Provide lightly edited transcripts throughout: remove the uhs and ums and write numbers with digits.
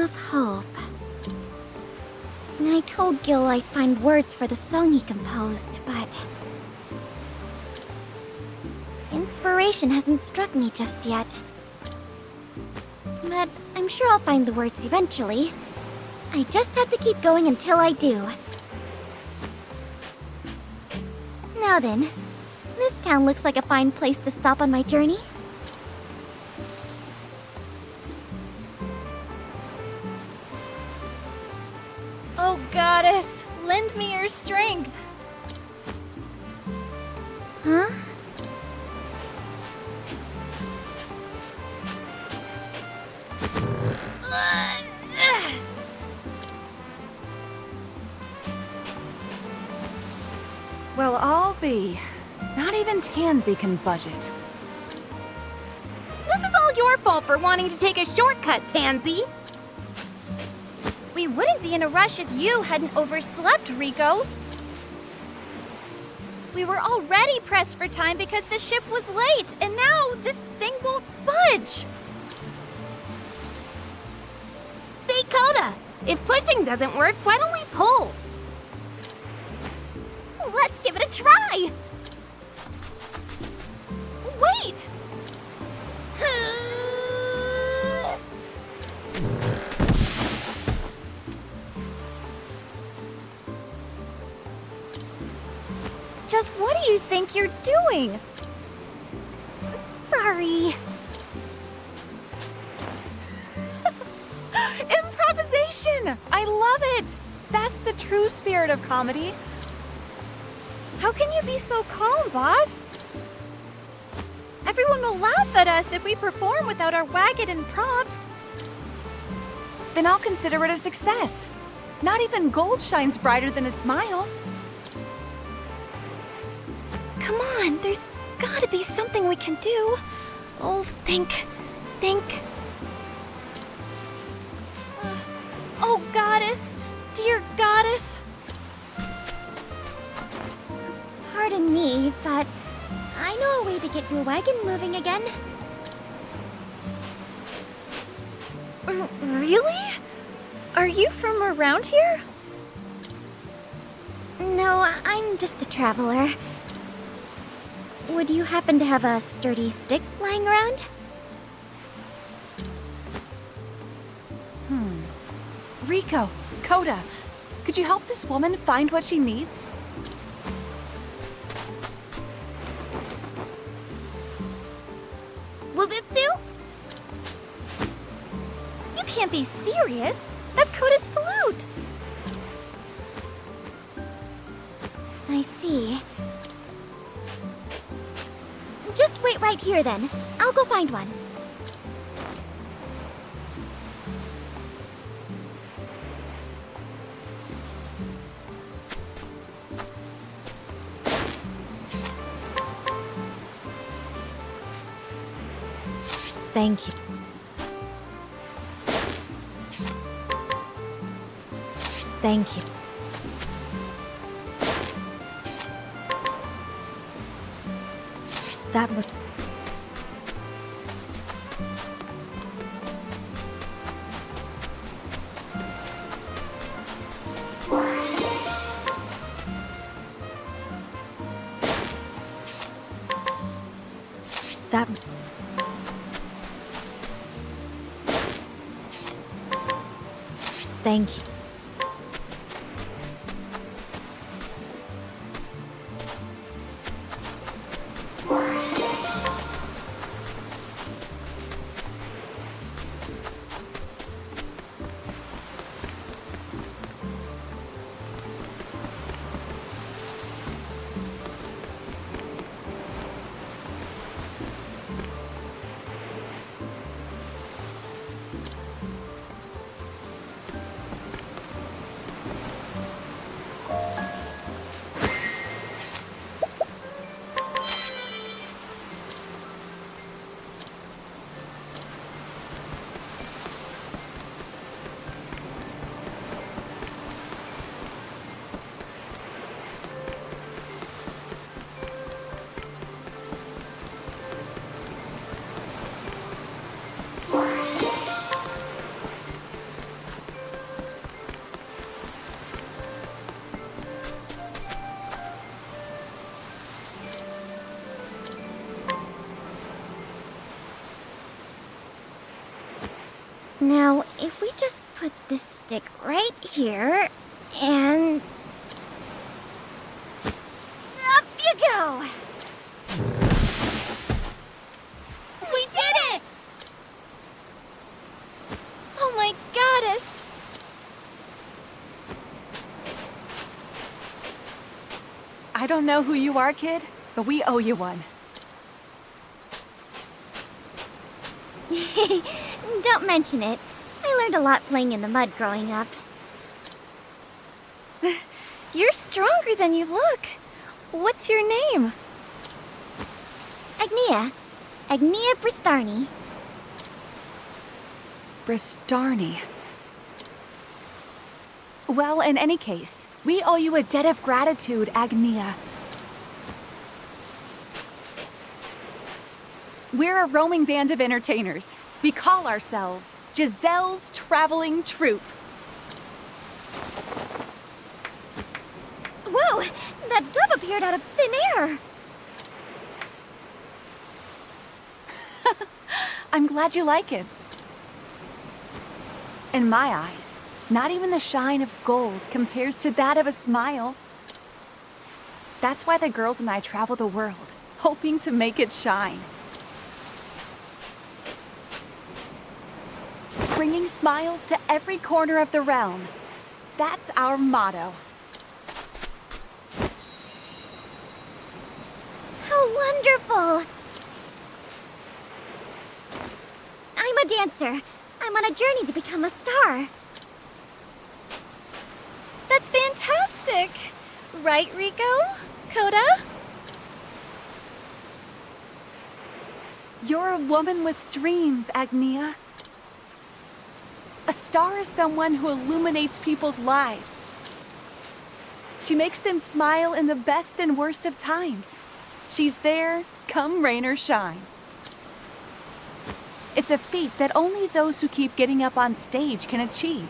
of hope. I told Gil I'd find words for the song he composed, but inspiration hasn't struck me just yet. But I'm sure I'll find the words eventually. I just have to keep going until I do. Now then, this town looks like a fine place to stop on my journey. Oh, goddess, lend me your strength. Huh? Well, I'll be. Not even Tansy can budget. This is all your fault for wanting to take a shortcut, Tansy. We wouldn't be in a rush if you hadn't overslept, Rico. We were already pressed for time because the ship was late, and now this thing won't budge. Say, Coda, if pushing doesn't work, why don't we pull? Let's give it a try! Wait! Just what do you think you're doing? Sorry. Improvisation! I love it! That's the true spirit of comedy. How can you be so calm, boss? Everyone will laugh at us if we perform without our wagon and props. Then I'll consider it a success. Not even gold shines brighter than a smile. Come on, there's gotta be something we can do. Oh, think. Oh, goddess, dear goddess. Pardon me, but I know a way to get your wagon moving again. Really? Are you from around here? No, I'm just a traveler. Would you happen to have a sturdy stick lying around? Rico, Coda, could you help this woman find what she needs? Will this do? You can't be serious. That's Coda's flute. I see. Just wait right here then. I'll go find one. Thank you. Thank you. That was... That... Thank you. Now, if we just put this stick right here, and... up you go! We did it! Oh my goddess! I don't know who you are, kid, but we owe you one. Don't mention it. I learned a lot playing in the mud growing up. You're stronger than you look. What's your name? Agnia. Agnia Bristarni. Bristarni. Well, in any case, we owe you a debt of gratitude, Agnia. We're a roaming band of entertainers. We call ourselves Giselle's Traveling Troupe. Whoa! That dove appeared out of thin air! I'm glad you like it. In my eyes, not even the shine of gold compares to that of a smile. That's why the girls and I travel the world, hoping to make it shine. Bringing smiles to every corner of the realm. That's our motto. How wonderful! I'm a dancer. I'm on a journey to become a star. That's fantastic! Right, Rico? Coda? You're a woman with dreams, Agnia. A star is someone who illuminates people's lives. She makes them smile in the best and worst of times. She's there, come rain or shine. It's a feat that only those who keep getting up on stage can achieve.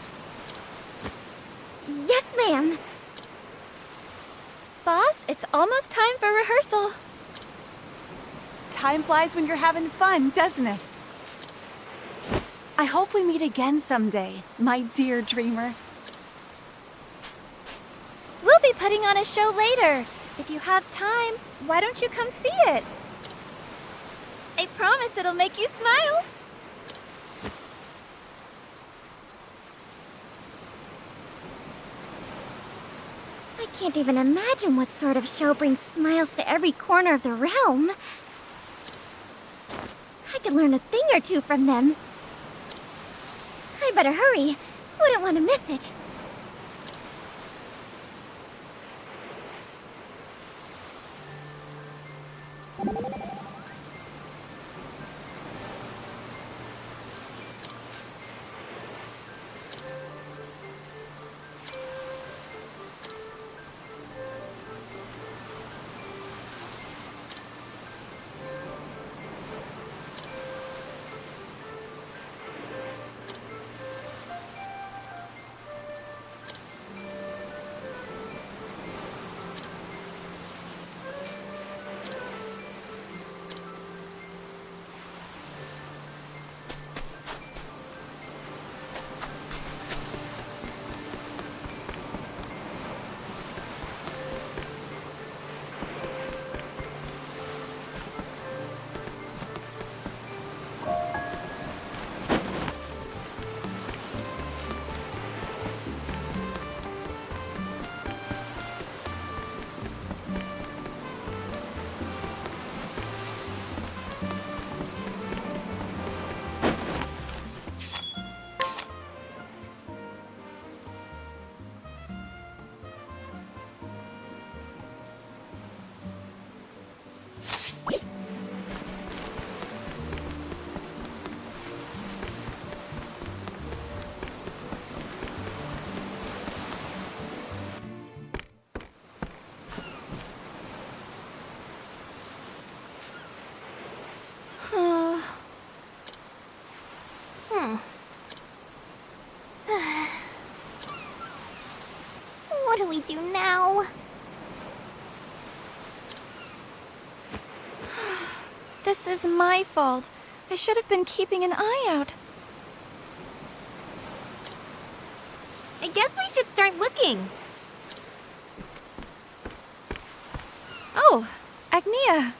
Yes, ma'am. Boss, it's almost time for rehearsal. Time flies when you're having fun, doesn't it? I hope we meet again someday, my dear dreamer. We'll be putting on a show later. If you have time, why don't you come see it? I promise it'll make you smile. I can't even imagine what sort of show brings smiles to every corner of the realm. I could learn a thing or two from them. I better hurry. Wouldn't want to miss it. What do we do now? This is my fault. I should have been keeping an eye out. I guess we should start looking. Oh, Agnia.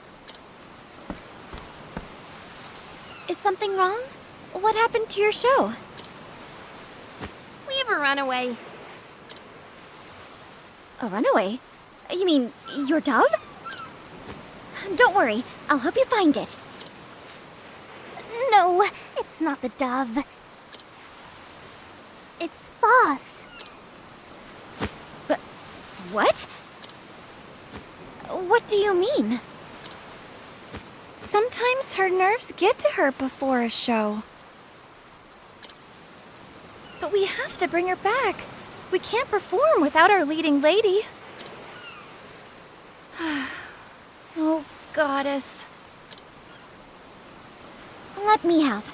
Is something wrong? What happened to your show? We have a runaway. A runaway? You mean your dove? Don't worry, I'll help you find it. No, it's not the dove. It's Boss. But what? What do you mean? Sometimes her nerves get to her before a show. But we have to bring her back. We can't perform without our leading lady. Oh, goddess. Let me help.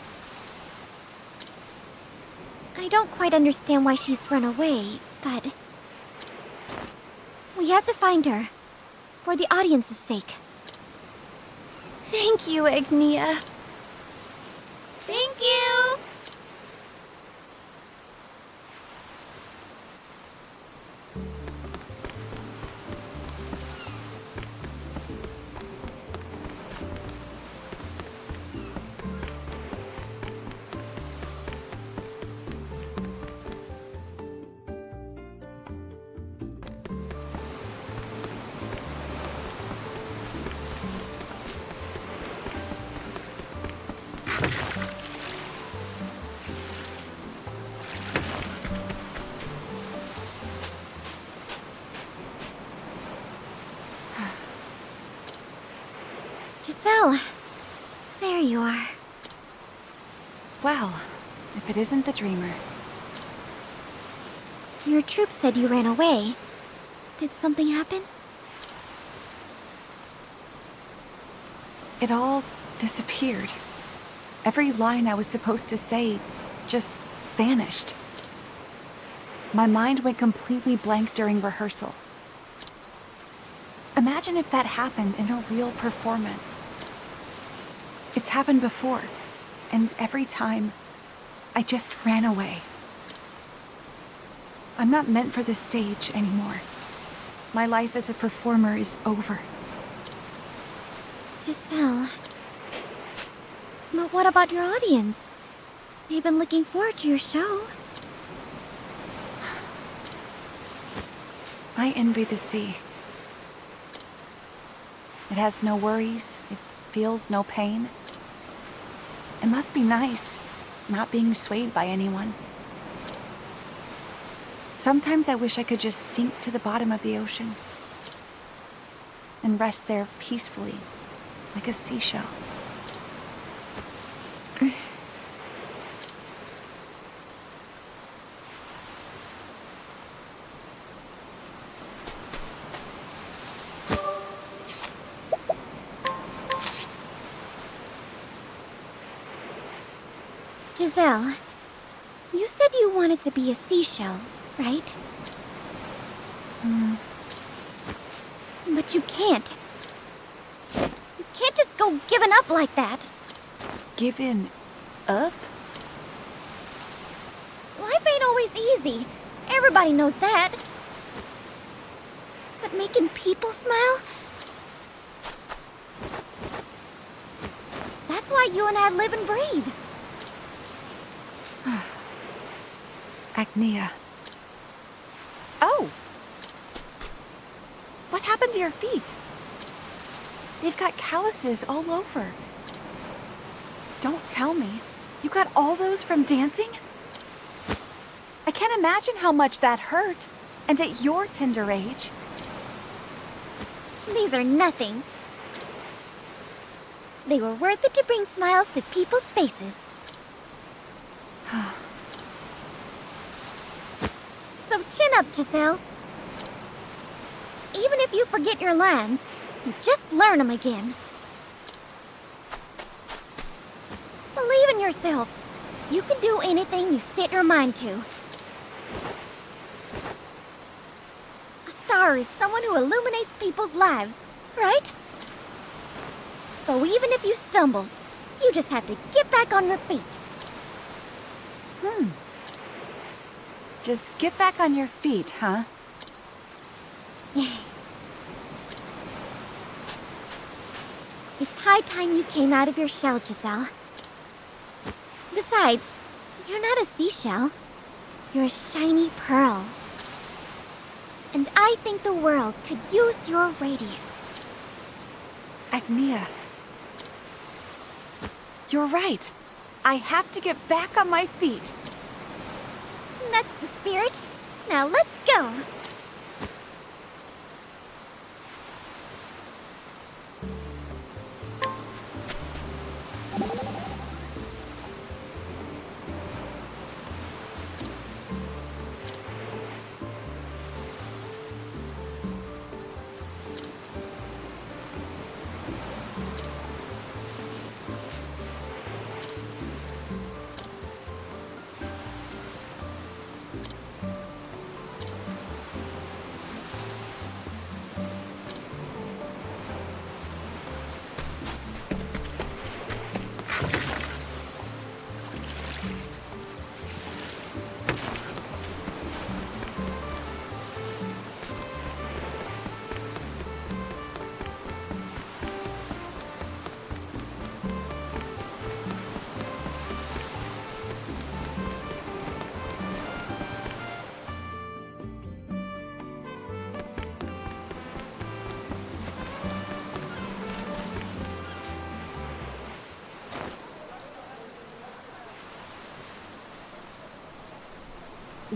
I don't quite understand why she's run away, but we have to find her, for the audience's sake. Thank you, Agnia. Thank you! Giselle, there you are. Well, if it isn't the dreamer. Your troop said you ran away. Did something happen? It all disappeared. Every line I was supposed to say just vanished. My mind went completely blank during rehearsal. Imagine if that happened in a real performance. It's happened before, and every time, I just ran away. I'm not meant for this stage anymore. My life as a performer is over. Giselle. But what about your audience? They've been looking forward to your show. I envy the sea. It has no worries, it feels no pain. It must be nice, not being swayed by anyone. Sometimes I wish I could just sink to the bottom of the ocean and rest there peacefully, like a seashell. Giselle, you said you wanted to be a seashell, right? But you can't. You can't just go giving up like that. Given up? Life ain't always easy. Everybody knows that. But making people smile? That's why you and I live and breathe. Agnia. Oh! What happened to your feet? They've got calluses all over. Don't tell me. You got all those from dancing? I can't imagine how much that hurt. And at your tender age. These are nothing. They were worth it to bring smiles to people's faces. So chin up, Giselle. Even if you forget your lines, you just learn them again. Believe in yourself. You can do anything you set your mind to. A star is someone who illuminates people's lives, right? So even if you stumble, you just have to get back on your feet. Just get back on your feet, huh? It's high time you came out of your shell, Giselle. Besides, you're not a seashell. You're a shiny pearl. And I think the world could use your radiance. Agnia. You're right. I have to get back on my feet. That's the spirit. Now let's go.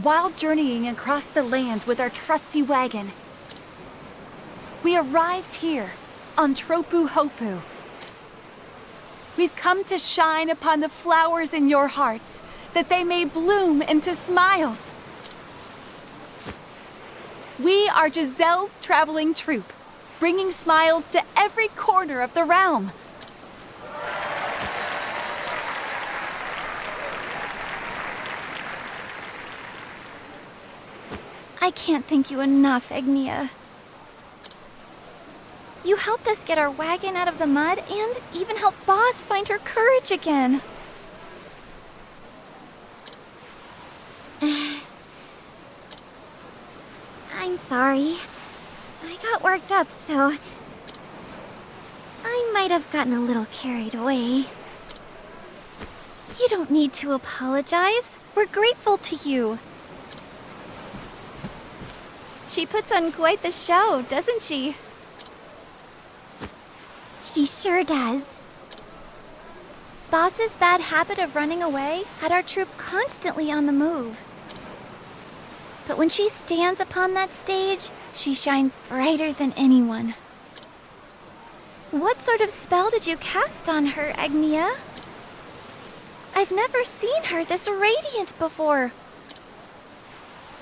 While journeying across the land with our trusty wagon, we arrived here on Tropu Hopu. We've come to shine upon the flowers in your hearts, that they may bloom into smiles. We are Giselle's traveling troupe, bringing smiles to every corner of the realm. I can't thank you enough, Agnia. You helped us get our wagon out of the mud and even helped Boss find her courage again. I'm sorry. I got worked up, so I might have gotten a little carried away. You don't need to apologize. We're grateful to you. She puts on quite the show, doesn't she? She sure does. Boss's bad habit of running away had our troop constantly on the move. But when she stands upon that stage, she shines brighter than anyone. What sort of spell did you cast on her, Agnia? I've never seen her this radiant before.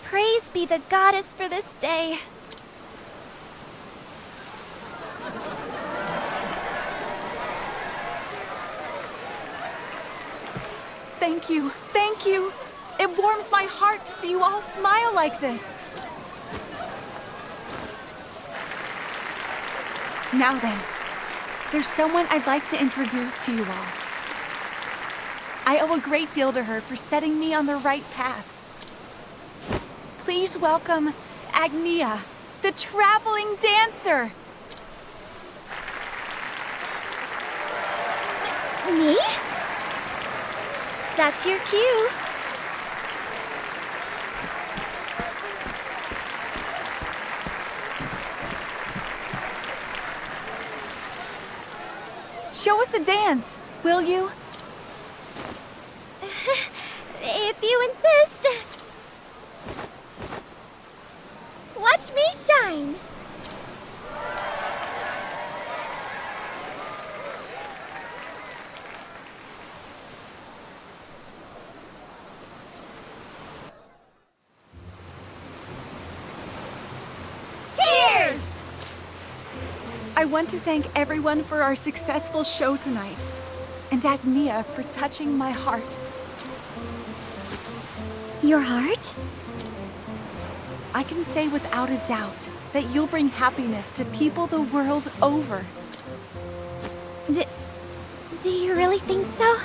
Praise be the goddess for this day. Thank you, thank you. It warms my heart to see you all smile like this. Now then, there's someone I'd like to introduce to you all. I owe a great deal to her for setting me on the right path. Please welcome Agnia, the traveling dancer. Me? That's your cue. Show us a dance, will you? If you insist. Watch me shine. Cheers! I want to thank everyone for our successful show tonight, and Agnia for touching my heart. Your heart? I can say without a doubt that you'll bring happiness to people the world over. Do you really think so?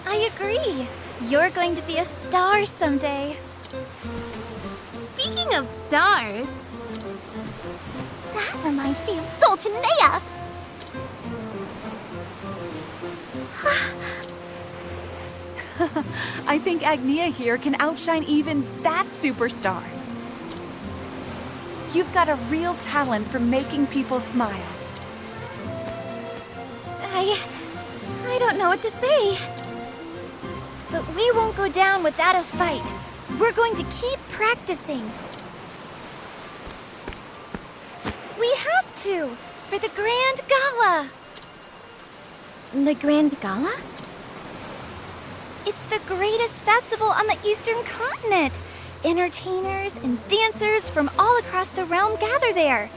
I agree. You're going to be a star someday. Speaking of stars, that reminds me of Dulcinea. I think Agnia here can outshine even that superstar. You've got a real talent for making people smile. I don't know what to say. But we won't go down without a fight. We're going to keep practicing. We have to, for the Grand Gala. The Grand Gala? It's the greatest festival on the Eastern Continent. Entertainers and dancers from all across the realm gather there.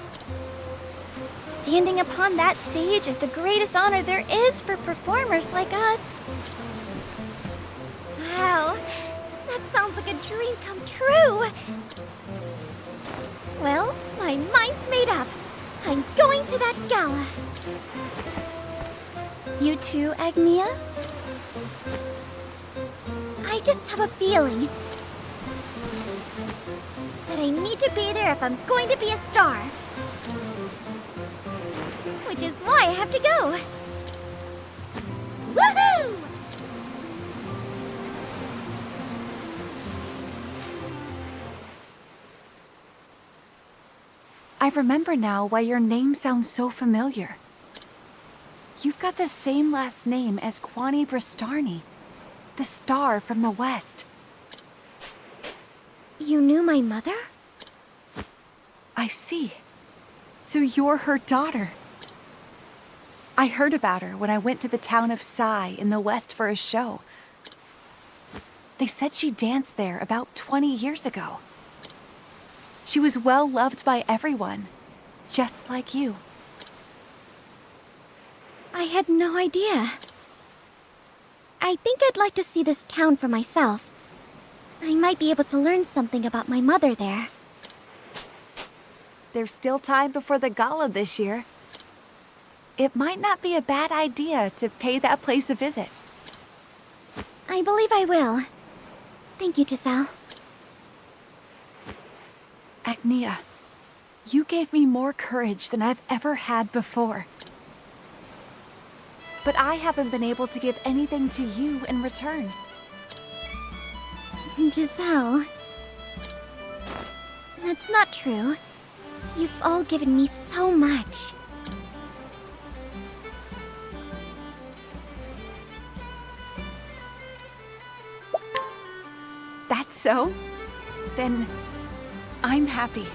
Standing upon that stage is the greatest honor there is for performers like us. Wow, that sounds like a dream come true. Well, my mind's made up. I'm going to that gala. You too, Agnia? I just have a feeling that I need to be there if I'm going to be a star. Which is why I have to go. Woohoo! I remember now why your name sounds so familiar. You've got the same last name as Kwani Bristarni, the star from the west. You knew my mother? I see. So you're her daughter. I heard about her when I went to the town of Sai in the west for a show. They said she danced there about 20 years ago. She was well loved by everyone, just like you. I had no idea. I think I'd like to see this town for myself. I might be able to learn something about my mother there. There's still time before the gala this year. It might not be a bad idea to pay that place a visit. I believe I will. Thank you, Giselle. Agnia, you gave me more courage than I've ever had before. But I haven't been able to give anything to you in return. Giselle. That's not true. You've all given me so much. That's so? Then I'm happy.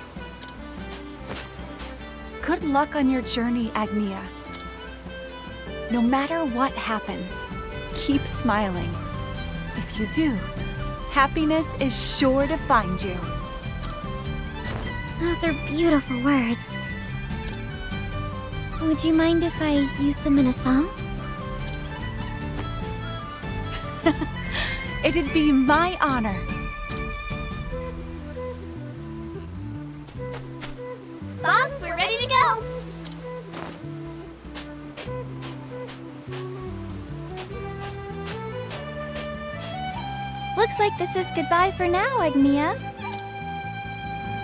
Good luck on your journey, Agnia. No matter what happens, keep smiling. If you do, happiness is sure to find you. Those are beautiful words. Would you mind if I use them in a song? It'd be my honor. Boss, we're ready to go! Looks like this is goodbye for now, Agnia.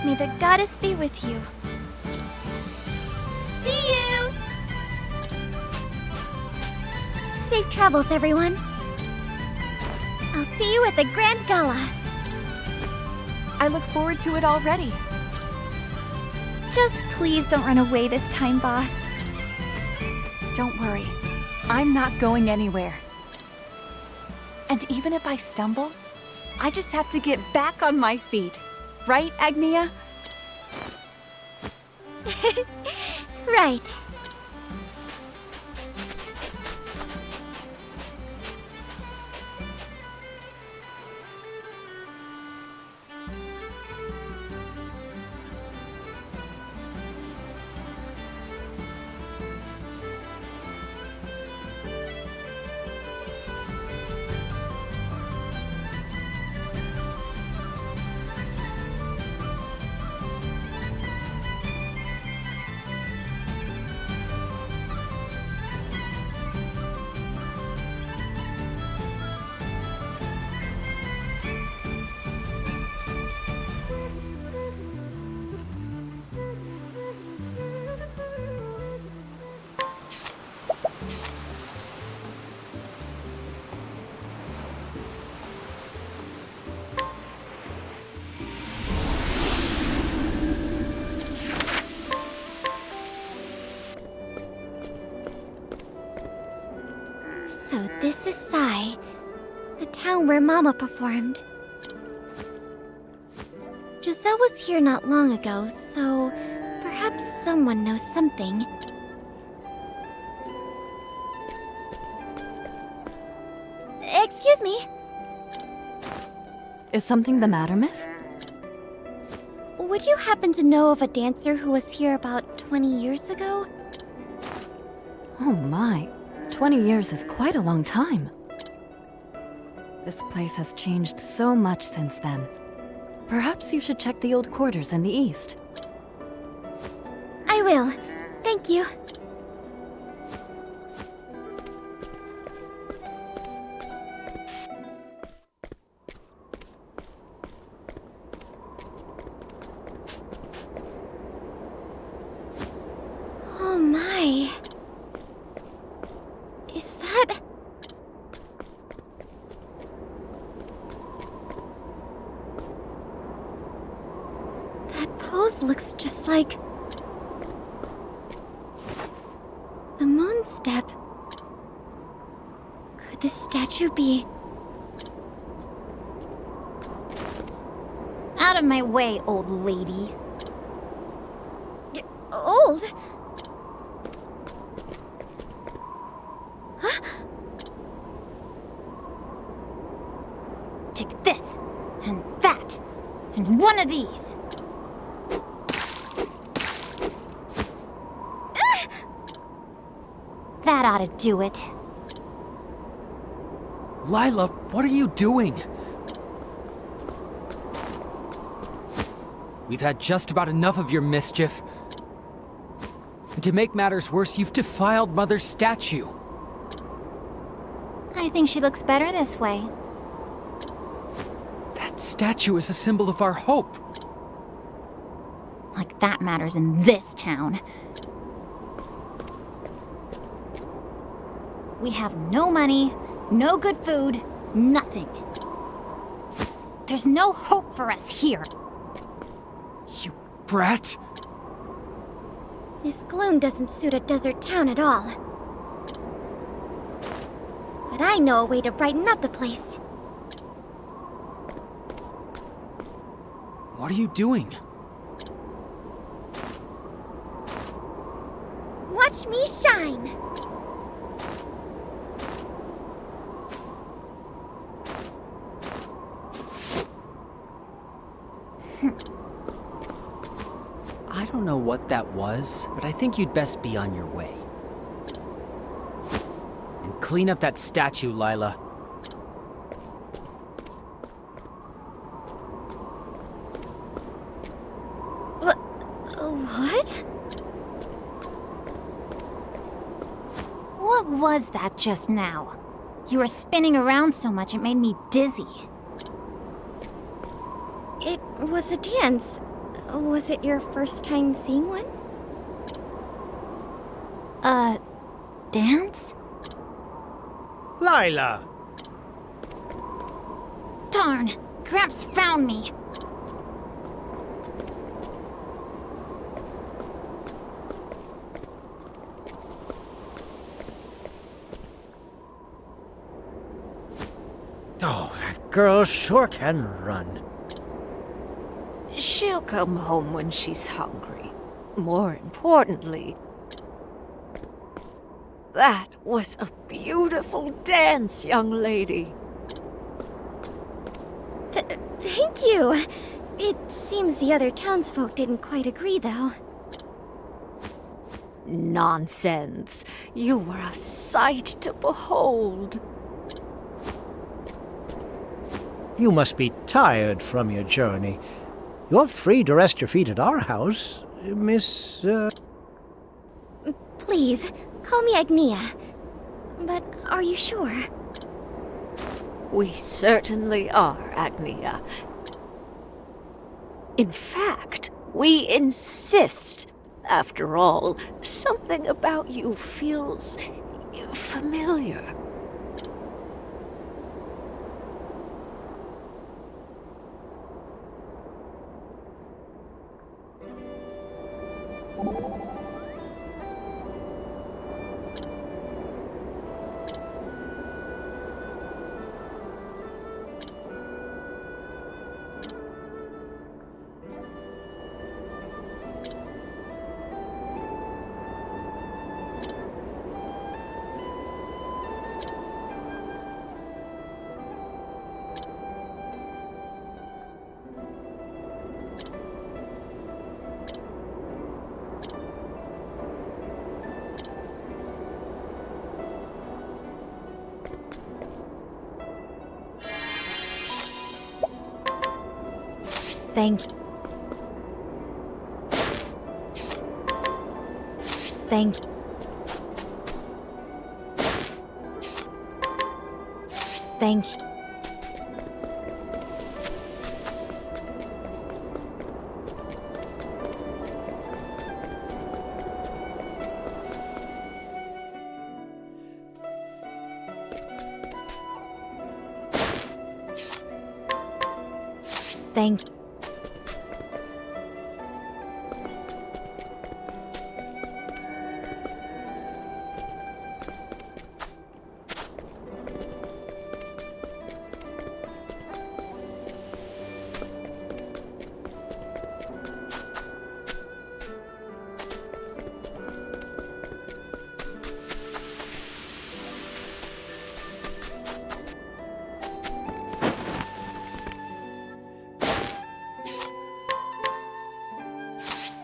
May the goddess be with you. See you! Safe travels, everyone. I'll see you at the Grand Gala. I look forward to it already. Just please don't run away this time, boss. Don't worry, I'm not going anywhere. And even if I stumble, I just have to get back on my feet. Right, Agnia? Right. So this is Sai, the town where Mama performed. Giselle was here not long ago, so perhaps someone knows something. Excuse me. Is something the matter, miss? Would you happen to know of a dancer who was here about 20 years ago? Oh my, 20 years is quite a long time. This place has changed so much since then. Perhaps you should check the old quarters in the east. I will. Thank you. Oh my. Is that... That pose looks just like... the moon step. Could this statue be... Out of my way, old lady. old? Take this, and that, and one of these. That ought to do it. Lila, what are you doing? We've had just about enough of your mischief. And to make matters worse, you've defiled Mother's statue. I think she looks better this way. That statue is a symbol of our hope. Like that matters in this town. We have no money, no good food, nothing. There's no hope for us here. You brat! This gloom doesn't suit a desert town at all. But I know a way to brighten up the place. What are you doing? Watch me shine! I don't know what that was, but I think you'd best be on your way. And clean up that statue, Lila. What? What was that just now? You were spinning around so much it made me dizzy. It was a dance. Was it your first time seeing one? Dance? Lila! Darn! Gramps found me! Oh, that girl sure can run. She'll come home when she's hungry. More importantly, that was a beautiful dance, young lady. Thank you. It seems the other townsfolk didn't quite agree, though. Nonsense. You were a sight to behold. You must be tired from your journey. You're free to rest your feet at our house, Miss, Please, call me Agnia. But are you sure? We certainly are, Agnia. In fact, we insist. After all, something about you feels familiar. Thank you. Thank you. Thank you. Thank you.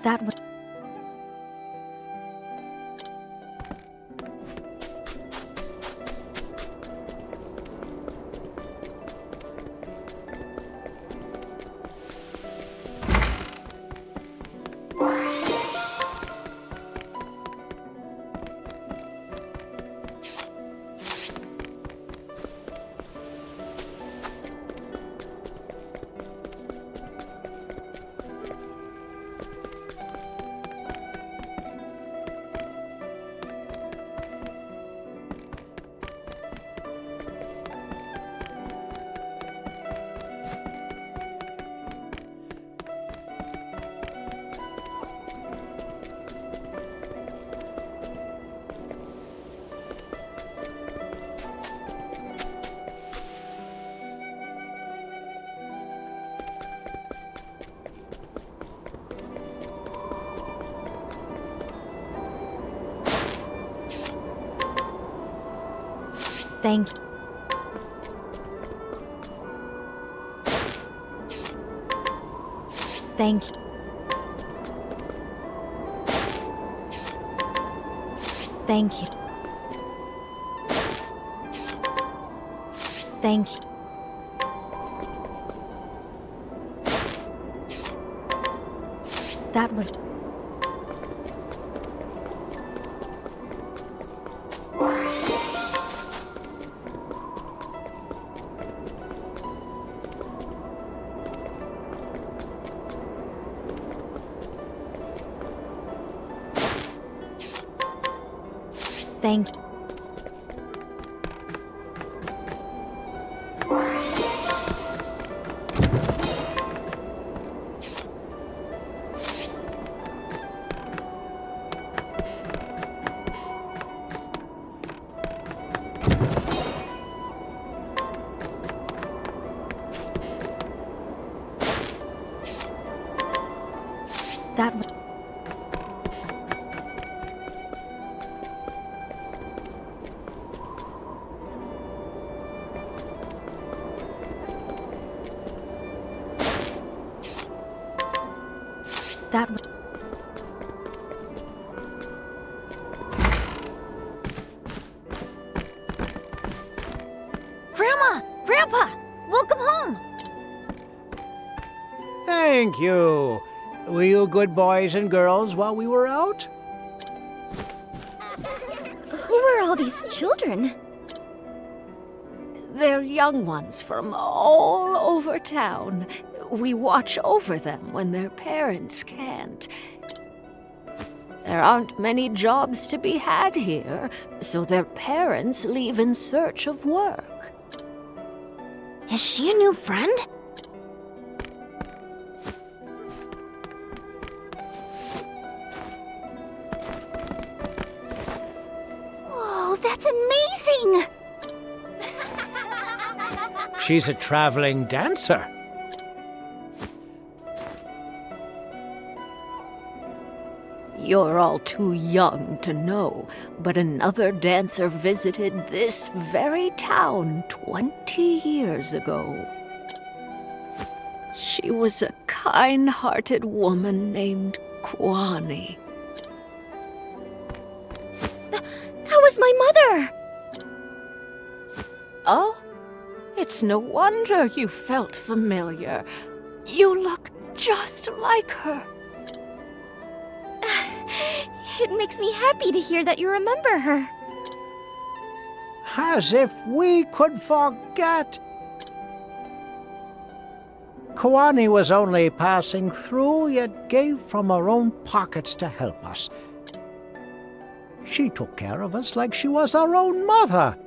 That was... Thank you. Thank you. Thank you. Thank you. That was... Thank you. That was... That was... Grandma! Grandpa! Welcome home! Thank you. Were you good boys and girls while we were out? Who are all these children? They're young ones from all over town. We watch over them when their parents can't. There aren't many jobs to be had here, so their parents leave in search of work. Is she a new friend? Whoa, that's amazing! She's a traveling dancer. You're all too young to know, but another dancer visited this very town 20 years ago. She was a kind-hearted woman named Kwani. That was my mother! Oh, it's no wonder you felt familiar. You look just like her. It makes me happy to hear that you remember her. As if we could forget. Kawani was only passing through, yet gave from her own pockets to help us. She took care of us like she was our own mother.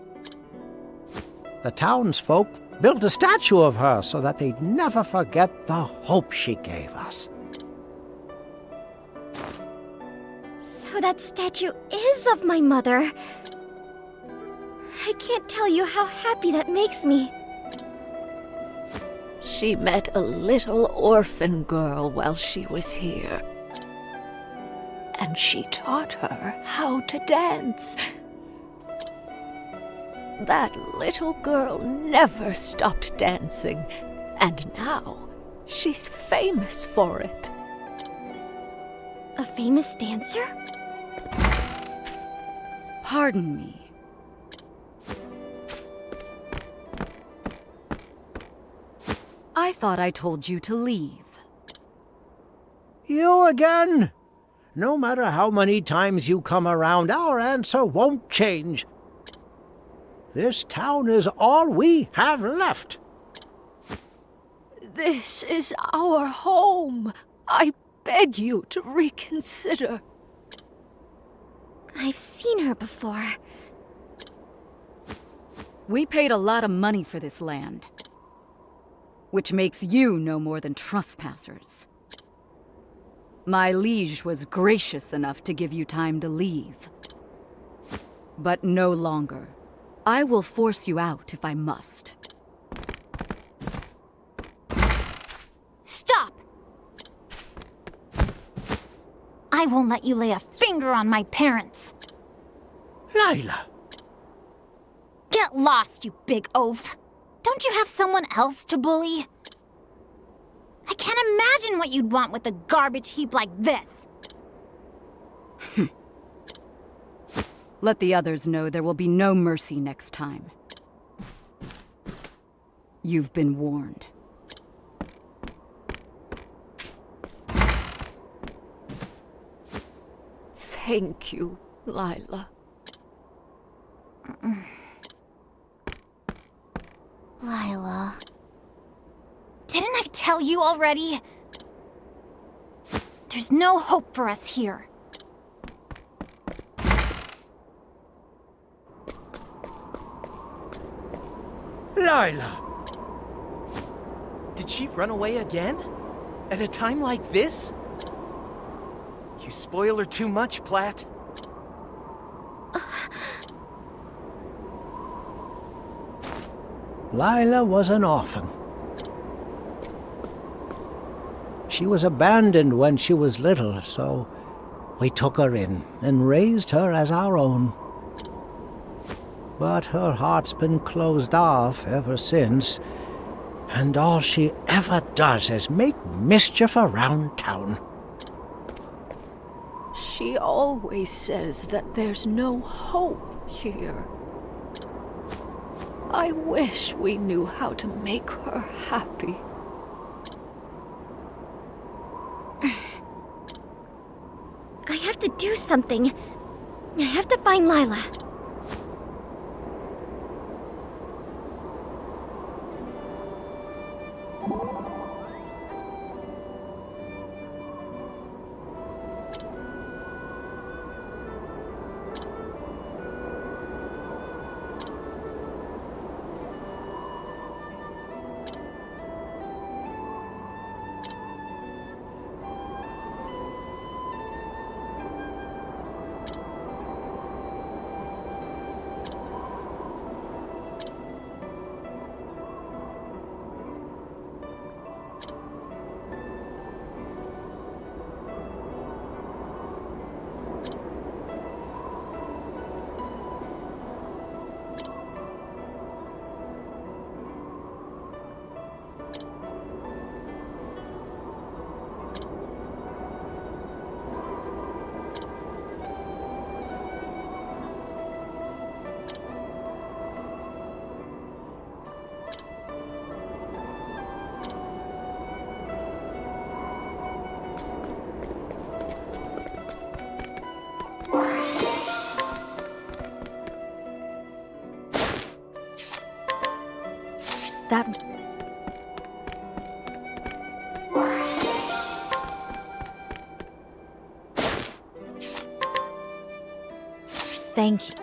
The townsfolk built a statue of her so that they'd never forget the hope she gave us. So that statue is of my mother. I can't tell you how happy that makes me. She met a little orphan girl while she was here. And she taught her how to dance. That little girl never stopped dancing, and now she's famous for it. A famous dancer? Pardon me. I thought I told you to leave. You again? No matter how many times you come around, our answer won't change. This town is all we have left. This is our home. I beg you to reconsider. I've seen her before. We paid a lot of money for this land, which makes you no more than trespassers. My liege was gracious enough to give you time to leave. But no longer. I will force you out if I must. Stop! I won't let you lay a finger on my parents. Lila! Get lost, you big oaf. Don't you have someone else to bully? I can't imagine what you'd want with a garbage heap like this. Let the others know there will be no mercy next time. You've been warned. Thank you, Lila. Lila. Didn't I tell you already? There's no hope for us here. Lila! Did she run away again? At a time like this? You spoil her too much, Platt. Lila was an orphan. She was abandoned when she was little, so we took her in and raised her as our own. But her heart's been closed off ever since, and all she ever does is make mischief around town. She always says that there's no hope here. I wish we knew how to make her happy. I have to do something. I have to find Lila. That... Thank you.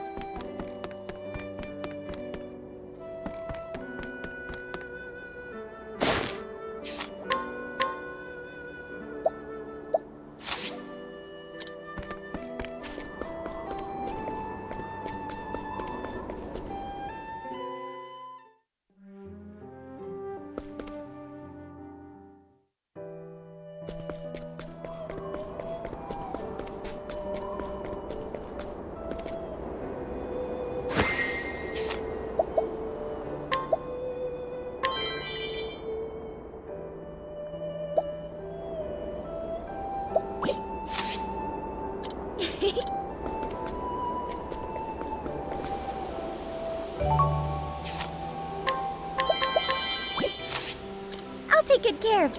I'll take good care of...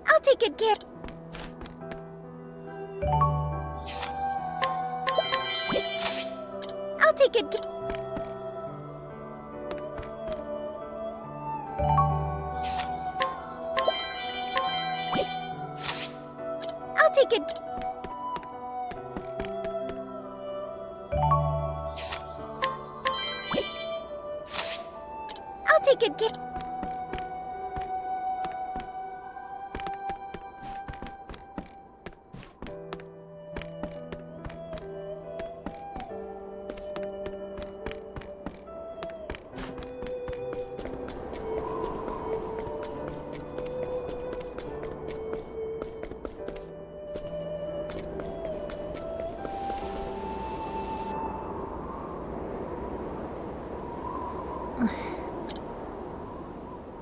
I'll take good care... I'll take good care... I'll take good... I'll take good care...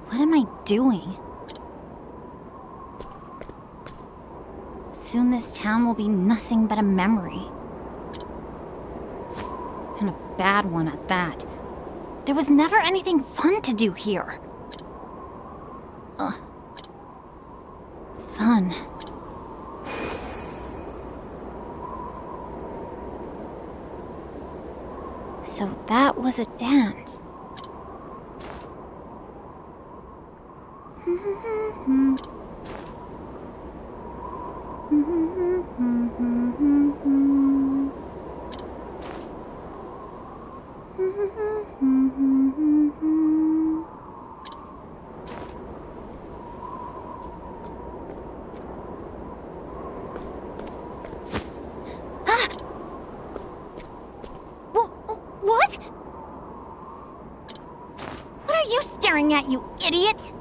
What am I doing? Soon this town will be nothing but a memory. And a bad one at that. There was never anything fun to do here. Fun. So that was a dance. What? What are you staring at, you idiot?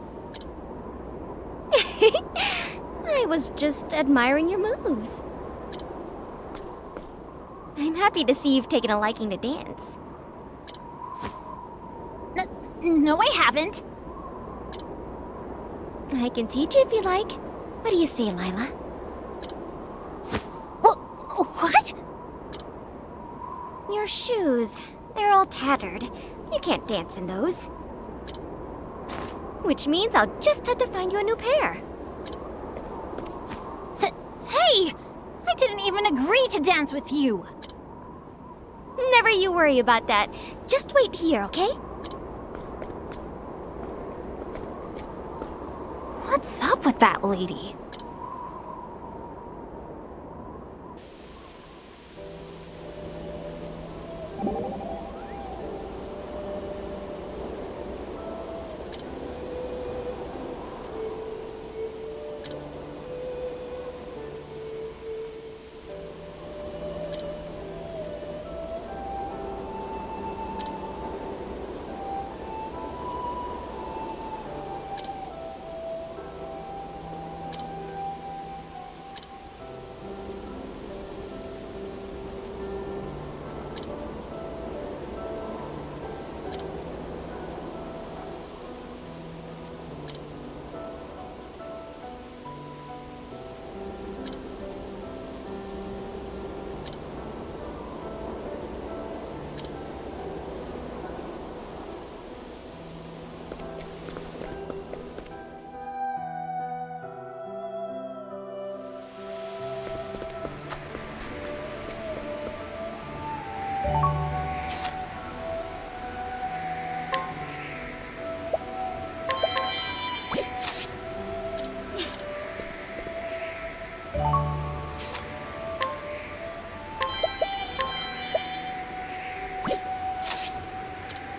I was just admiring your moves. I'm happy to see you've taken a liking to dance. No, I haven't. I can teach you if you like. What do you say, Lila? What? Your shoes. They're all tattered. You can't dance in those. Which means I'll just have to find you a new pair. Hey! I didn't even agree to dance with you! Never you worry about that. Just wait here, okay? What's up with that lady?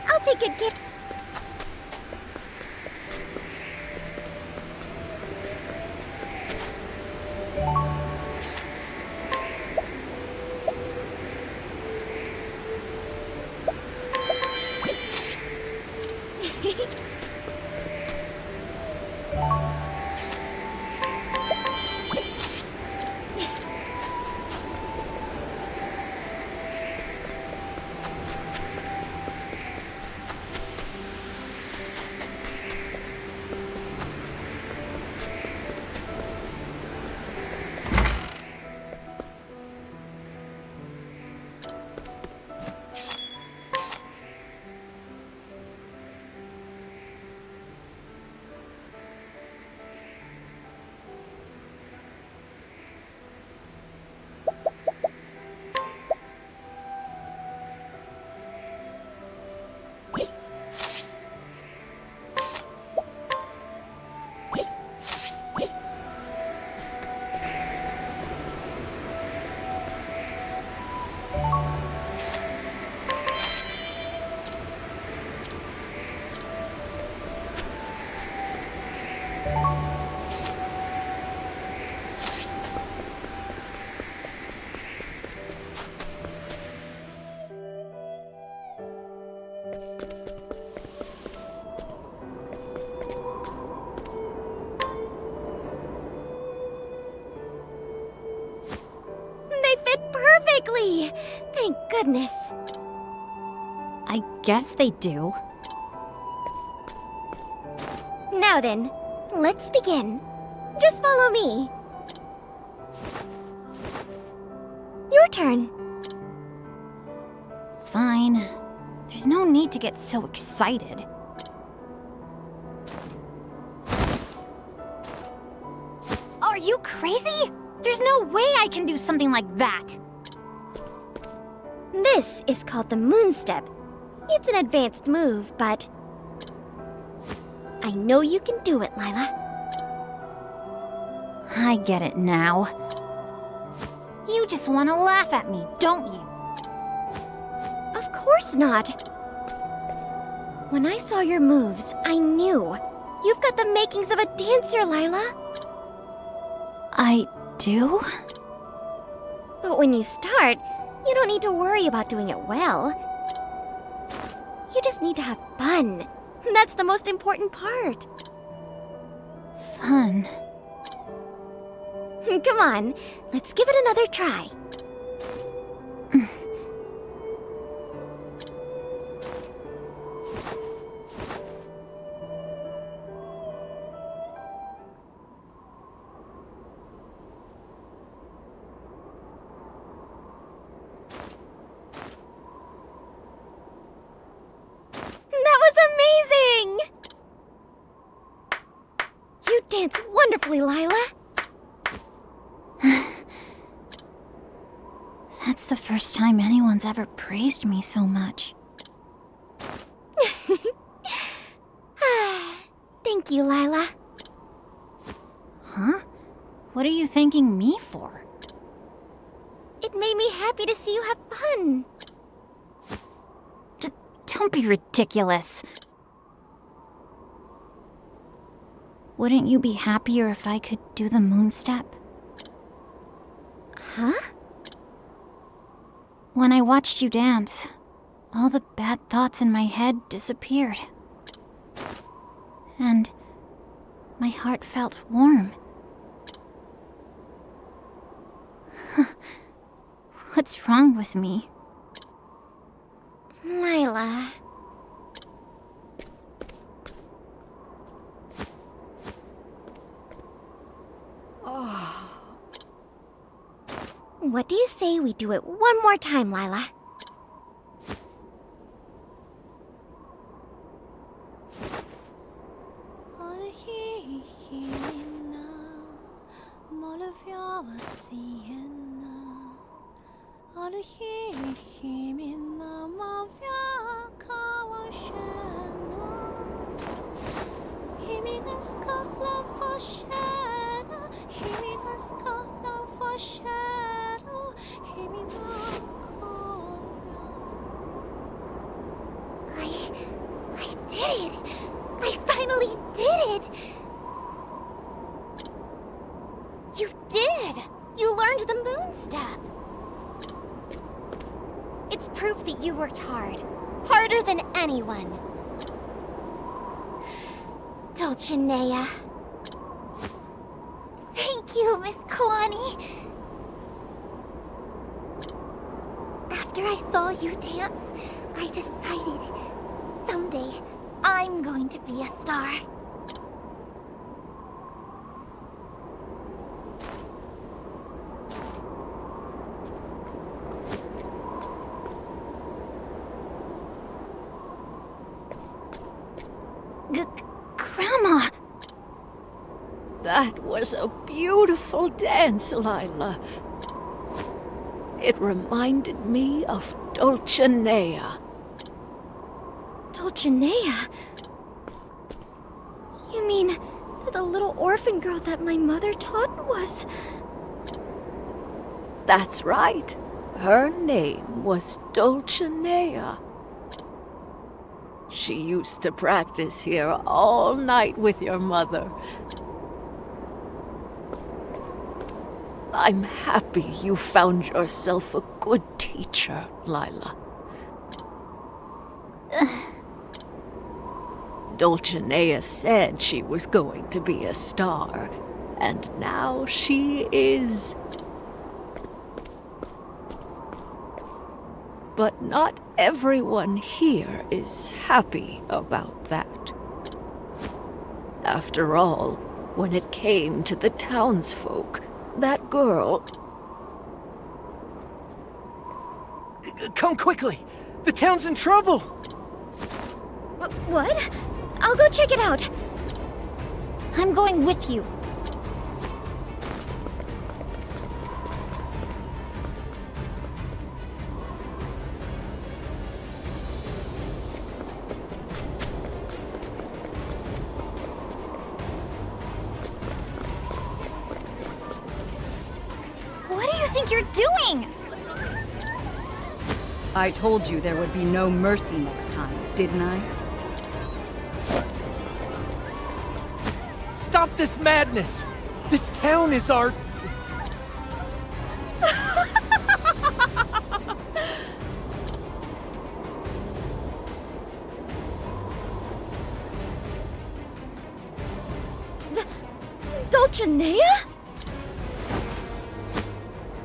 I'll take good care. Perfectly! Thank goodness. I guess they do. Now then, let's begin. Just follow me. Your turn. Fine. There's no need to get so excited. Are you crazy? There's no way I can do something like that. This is called the moon step. It's an advanced move, but I know you can do it, Lila. I get it now. You just want to laugh at me, don't you? Of course not. When I saw your moves, I knew. You've got the makings of a dancer, Lila. I do? But when you start, you don't need to worry about doing it well. You just need to have fun. That's the most important part. Fun. Come on, let's give it another try. That was amazing! You dance wonderfully, Lila. That's the first time anyone's ever praised me so much. Thank you, Lila. Huh? What are you thanking me for? It made me happy to see you have fun. Don't be ridiculous. Wouldn't you be happier if I could do the moon step? Huh? When I watched you dance, all the bad thoughts in my head disappeared. And my heart felt warm. What's wrong with me? Lila. What do you say we do it one more time, Lila? I did it! I finally did it! You did! You learned the moon step! It's proof that you worked hard. Harder than anyone. Dulcinea. Thank you, Miss Kwani. After I saw you dance, I decided someday I'm going to be a star. Grandma! That was a beautiful dance, Lila. It reminded me of Dulcinea. Dulcinea? You mean the little orphan girl that my mother taught was... That's right. Her name was Dulcinea. She used to practice here all night with your mother. I'm happy you found yourself a good teacher, Lila. Dulcinea said she was going to be a star, and now she is. But not everyone here is happy about that. After all, when it came to the townsfolk, that girl... Come quickly! The town's in trouble! What? I'll go check it out. I'm going with you. What do you think you're doing? I told you there would be no mercy next time, didn't I? Stop this madness! This town is our... Dulcinea?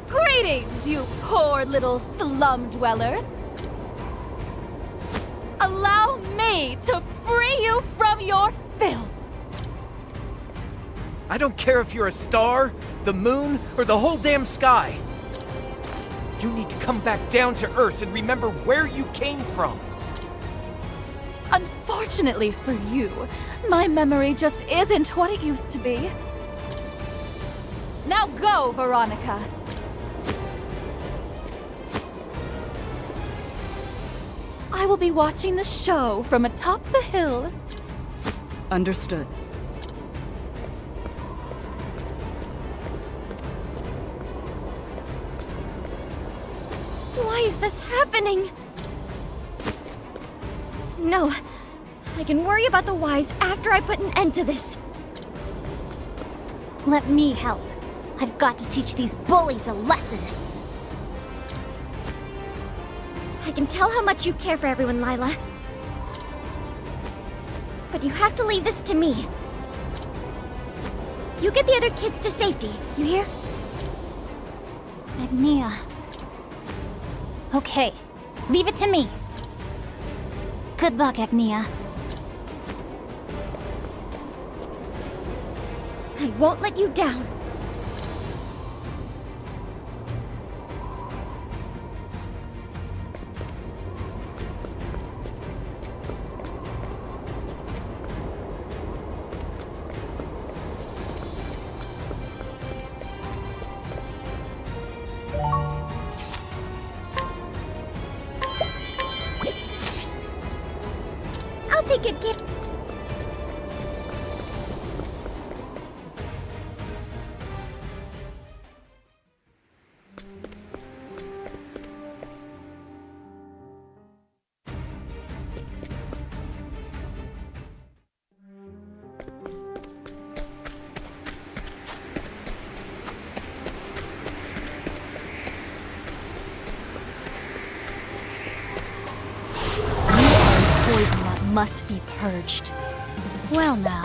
Greetings, you poor little slum dwellers. Allow me to free you from your filth. I don't care if you're a star, the moon, or the whole damn sky. You need to come back down to Earth and remember where you came from. Unfortunately for you, my memory just isn't what it used to be. Now go, Veronica. I will be watching the show from atop the hill. Understood. Why is this happening? No, I can worry about the whys after I put an end to this. Let me help. I've got to teach these bullies a lesson. I can tell how much you care for everyone, Lila. But you have to leave this to me. You get the other kids to safety, you hear? Agnia. Okay, leave it to me. Good luck, Agnia. I won't let you down. I'll take good care. must be purged. Well now.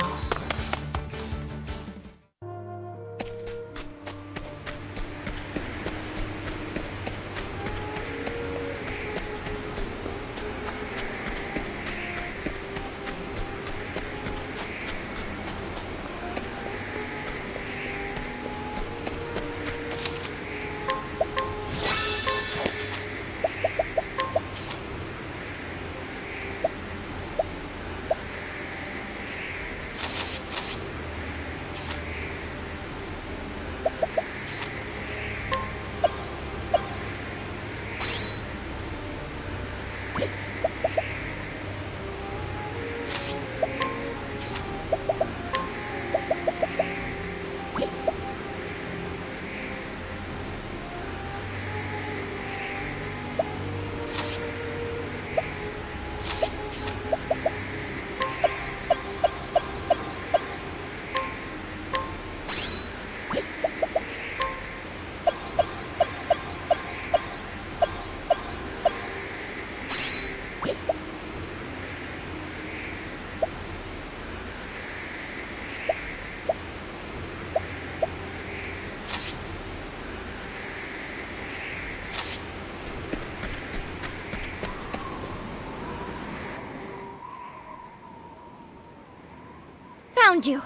Found you.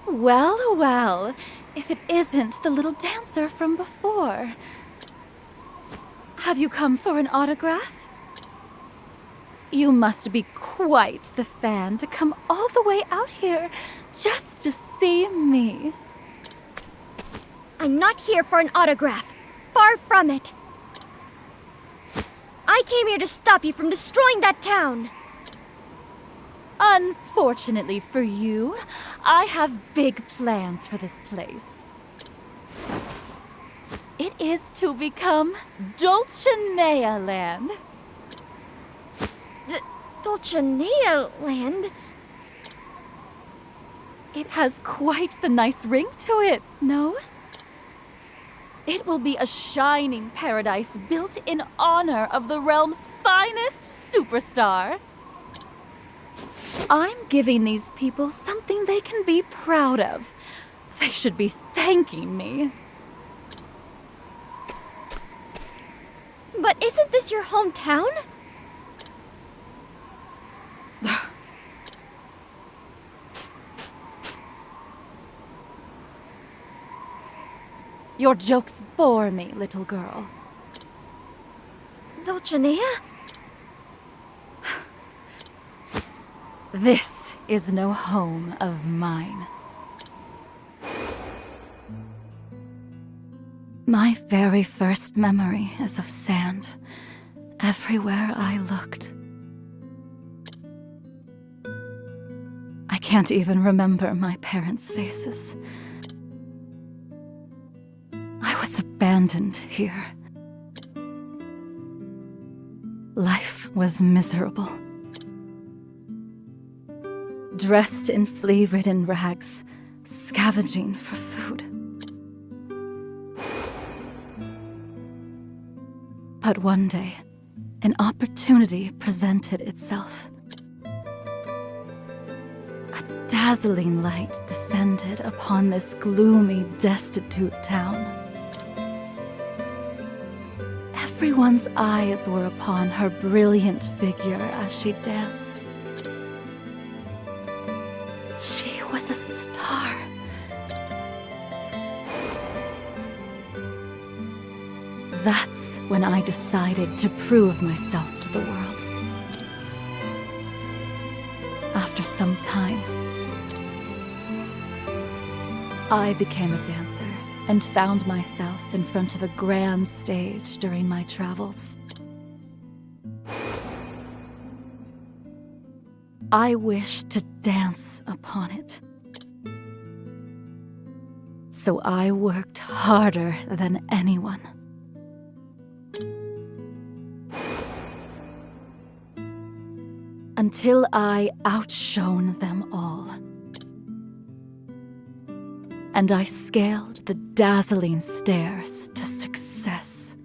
Well, well, if it isn't the little dancer from before. Have you come for an autograph? You must be quite the fan to come all the way out here just to see me. I'm not here for an autograph. Far from it. I came here to stop you from destroying that town. Unfortunately for you, I have big plans for this place. It is to become Dulcinea Land. Dulcinea Land? It has quite the nice ring to it, no? It will be a shining paradise built in honor of the realm's finest superstar. I'm giving these people something they can be proud of. They should be thanking me. But isn't this your hometown? Your jokes bore me, little girl. Dulcinea? This is no home of mine. My very first memory is of sand, everywhere I looked. I can't even remember my parents' faces. I was abandoned here. Life was miserable. Dressed in flea-ridden rags, scavenging for food. But one day, an opportunity presented itself. A dazzling light descended upon this gloomy, destitute town. Everyone's eyes were upon her brilliant figure as she danced. She was a star. That's when I decided to prove myself to the world. After some time, I became a dancer and found myself in front of a grand stage during my travels. I wished to dance upon it. So I worked harder than anyone. Until I outshone them all. And I scaled the dazzling stairs to success.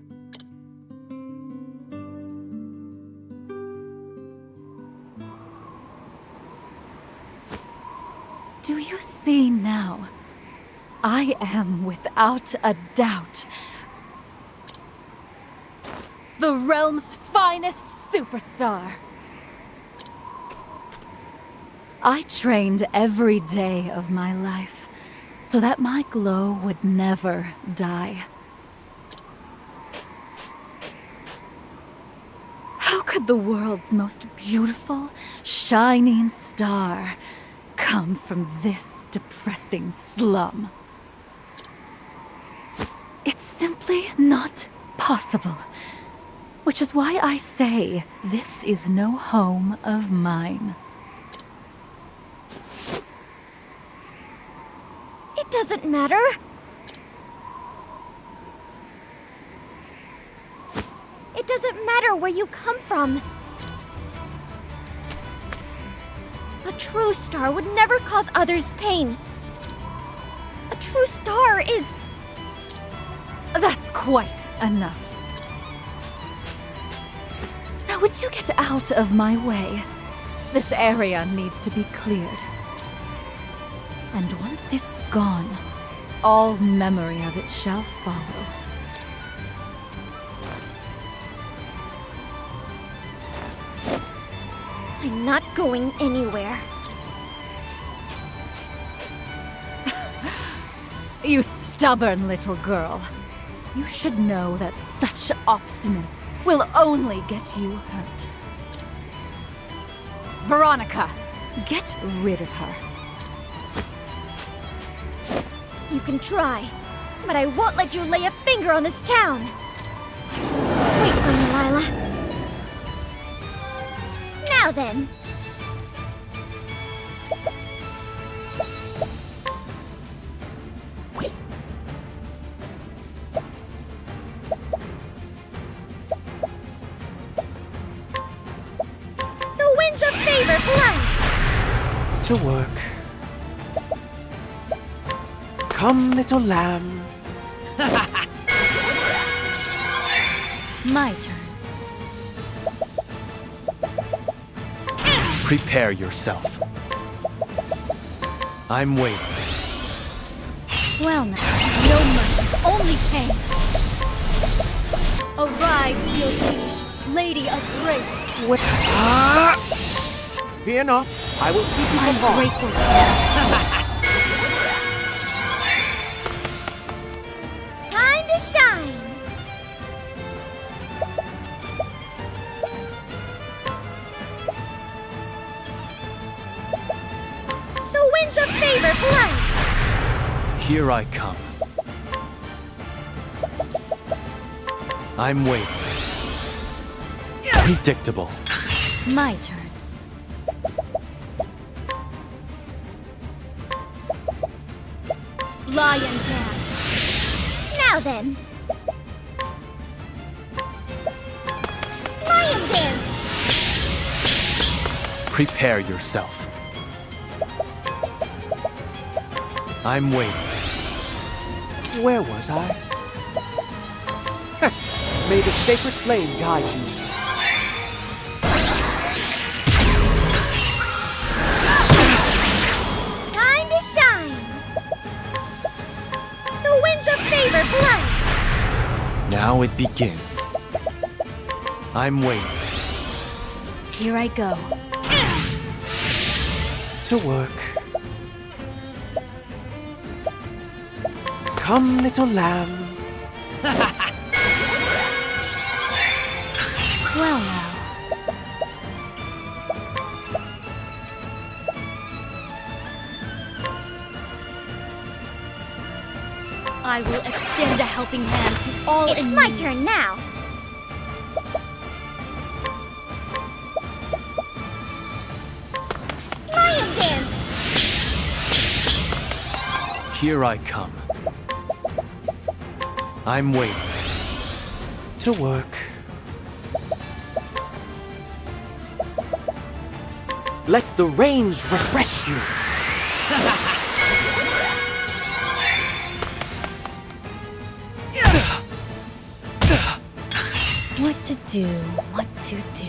I am without a doubt the realm's finest superstar. I trained every day of my life so that my glow would never die. How could the world's most beautiful, shining star come from this depressing slum? It's simply not possible. Which is why I say this is no home of mine. It doesn't matter. It doesn't matter where you come from. A true star would never cause others pain. A true star is... That's quite enough. Now, would you get out of my way? This area needs to be cleared. And once it's gone, all memory of it shall follow. I'm not going anywhere. You stubborn little girl. You should know that such obstinance will only get you hurt. Veronica, get rid of her. You can try, but I won't let you lay a finger on this town. Wait for me, Lila. Now then. The winds of favor blow. To work. Come, little lamb. My turn. Prepare yourself. I'm waiting. Well now, no mercy, only pain. Arise, Field Liege, Lady of Grace. What? Fear not, I will keep you from I'm harm. grateful to you. Time to shine. The winds of favor blow. Here I come. I'm waiting. Predictable. My turn. Lion dance. Now then. Lion dance. Prepare yourself. I'm waiting. Where was I? May the sacred flame guide you. Time to shine. The winds of favor blow. Now it begins. I'm waiting. Here I go. To work. Come, little lamb. Well now. I will extend a helping hand to all in my turn now. Lion dance. Here I come. I'm waiting. To work. Let the rains refresh you. What to do, what to do.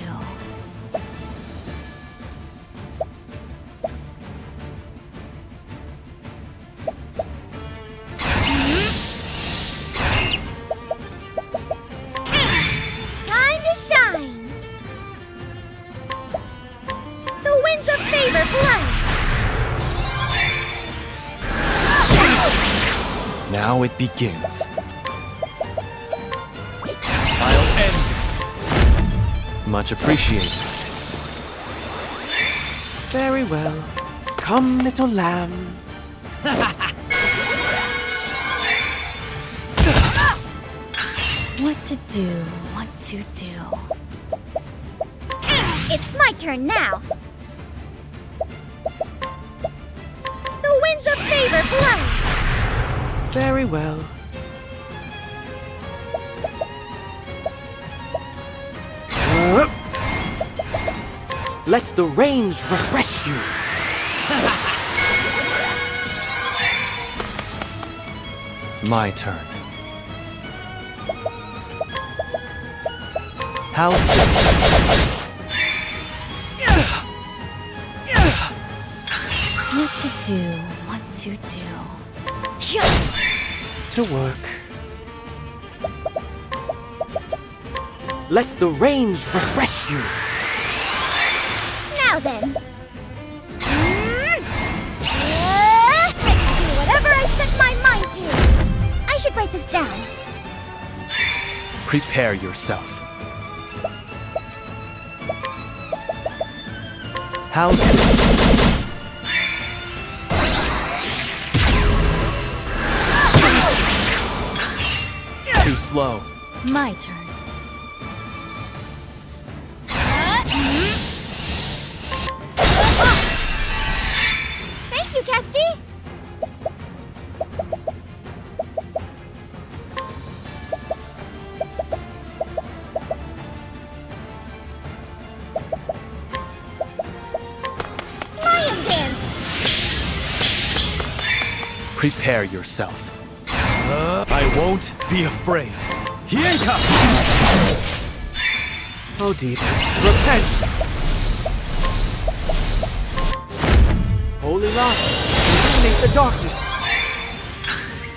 Now it begins. I'll end this. Much appreciated. Very well. Come, little lamb. What to do, what to do. It's my turn now. The winds of favor blow. Very well. Let the rains refresh you. My turn. How's this? What to do, what to do. To work. Let the rains refresh you. Now then. I can do whatever I set my mind to. I should write this down. Prepare yourself. How's this? Too slow. My turn. Thank you, Casti. Lion dance. Prepare yourself. I won't be afraid. Here! Oh, deep. Repent! Holy light, illuminate the darkness.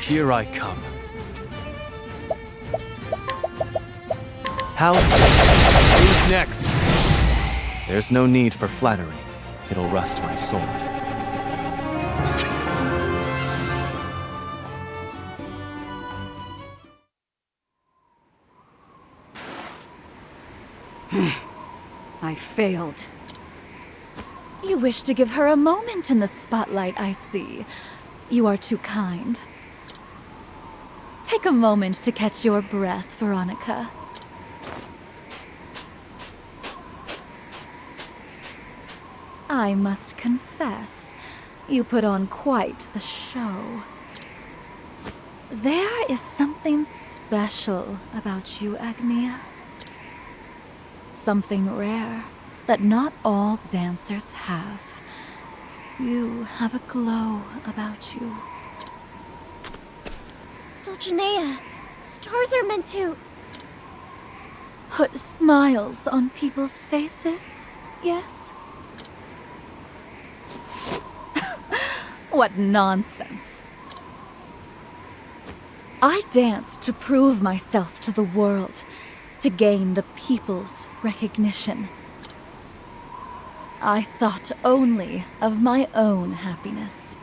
Here I come. How's this? Who's next? There's no need for flattery. It'll rust my sword. I failed. You wish to give her a moment in the spotlight, I see. You are too kind. Take a moment to catch your breath, Veronica. I must confess, you put on quite the show. There is something special about you, Agnia. Something rare that not all dancers have. You have a glow about you. Dulcinea, stars are meant to... Put smiles on people's faces, yes? What nonsense. I danced to prove myself to the world, to gain the people's recognition. I thought only of my own happiness.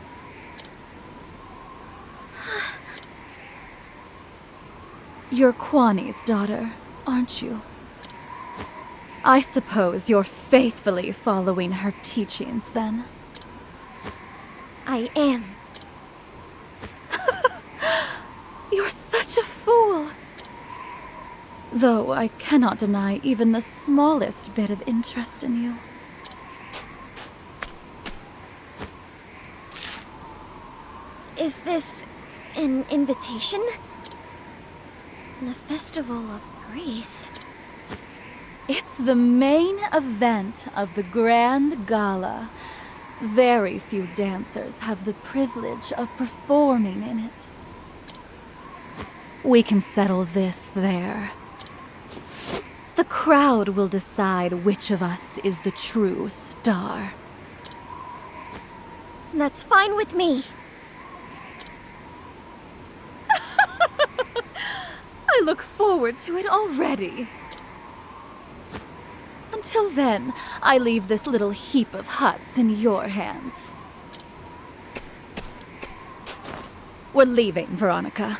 You're Kwani's daughter, aren't you? I suppose you're faithfully following her teachings, then. I am. You're such a fool. Though I cannot deny even the smallest bit of interest in you. Is this an invitation? The Festival of Grace. It's the main event of the Grand Gala. Very few dancers have the privilege of performing in it. We can settle this there. The crowd will decide which of us is the true star. That's fine with me. I look forward to it already. Until then, I leave this little heap of huts in your hands. We're leaving, Veronica.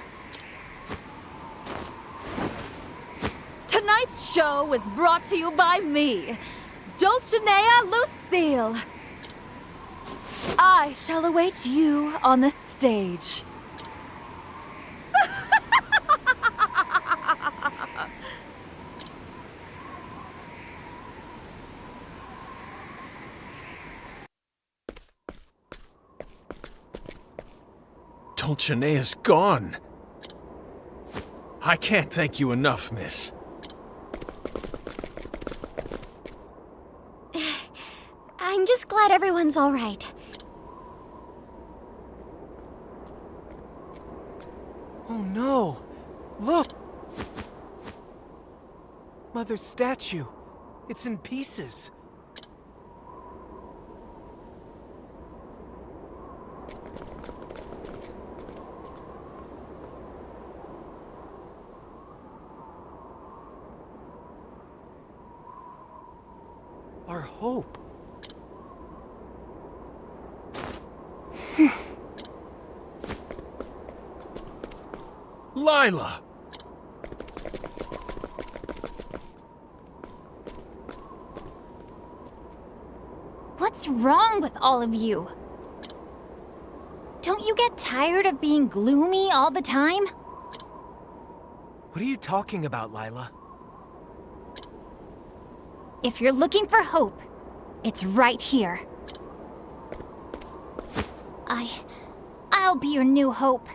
Tonight's show was brought to you by me, Dulcinea Lucille. I shall await you on the stage. Dulcinea's gone. I can't thank you enough, miss. I'm just glad everyone's all right. Oh no! Look! Mother's statue. It's in pieces. Our hope. Lila! What's wrong with all of you? Don't you get tired of being gloomy all the time? What are you talking about, Lila? If you're looking for hope, it's right here. I'll be your new hope.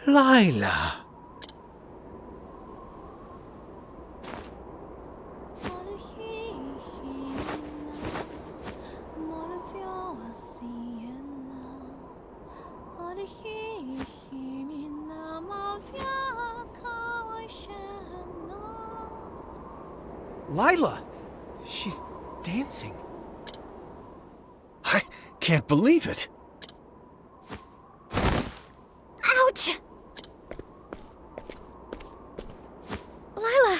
Lila. Lila! She's dancing. I can't believe it. Ouch! Lila!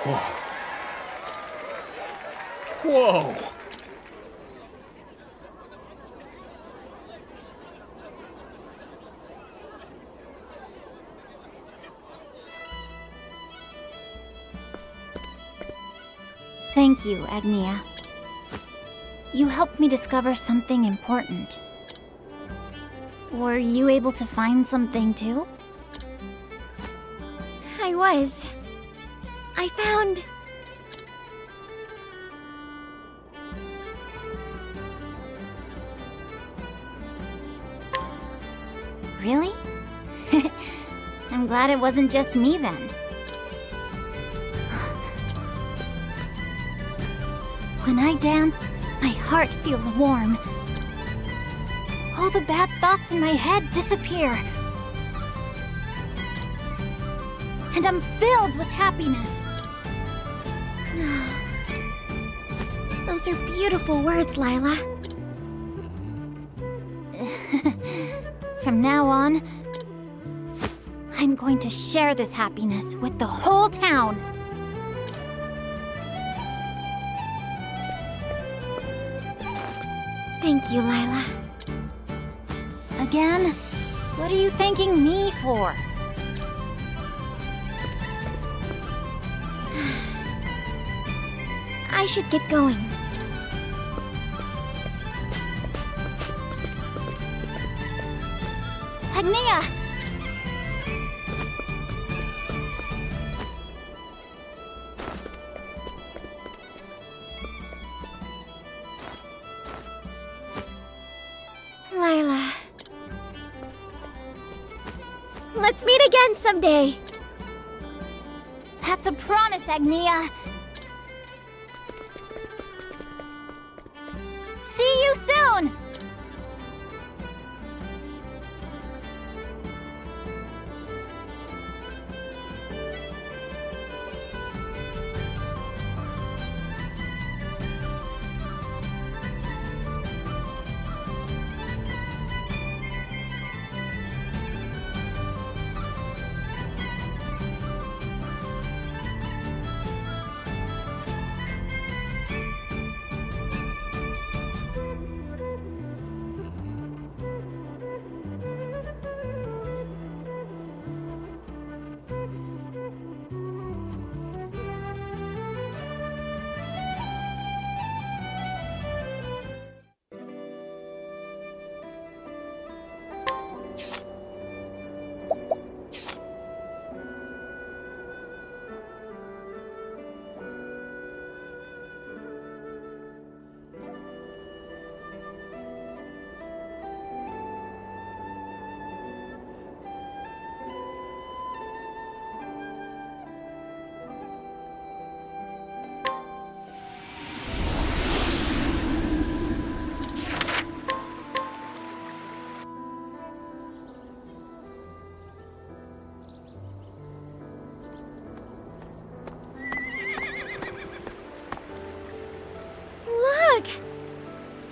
Whoa. Whoa! Thank you, Agnia. You helped me discover something important. Were you able to find something too? I was. I found... Really? I'm glad it wasn't just me then. When I dance, my heart feels warm. All the bad thoughts in my head disappear. And I'm filled with happiness. Those are beautiful words, Lila. From now on, I'm going to share this happiness with the whole town. Thank you, Lila. Again? What are you thanking me for? I should get going. Agnia! Lila. Let's meet again someday. That's a promise, Agnia. See you soon!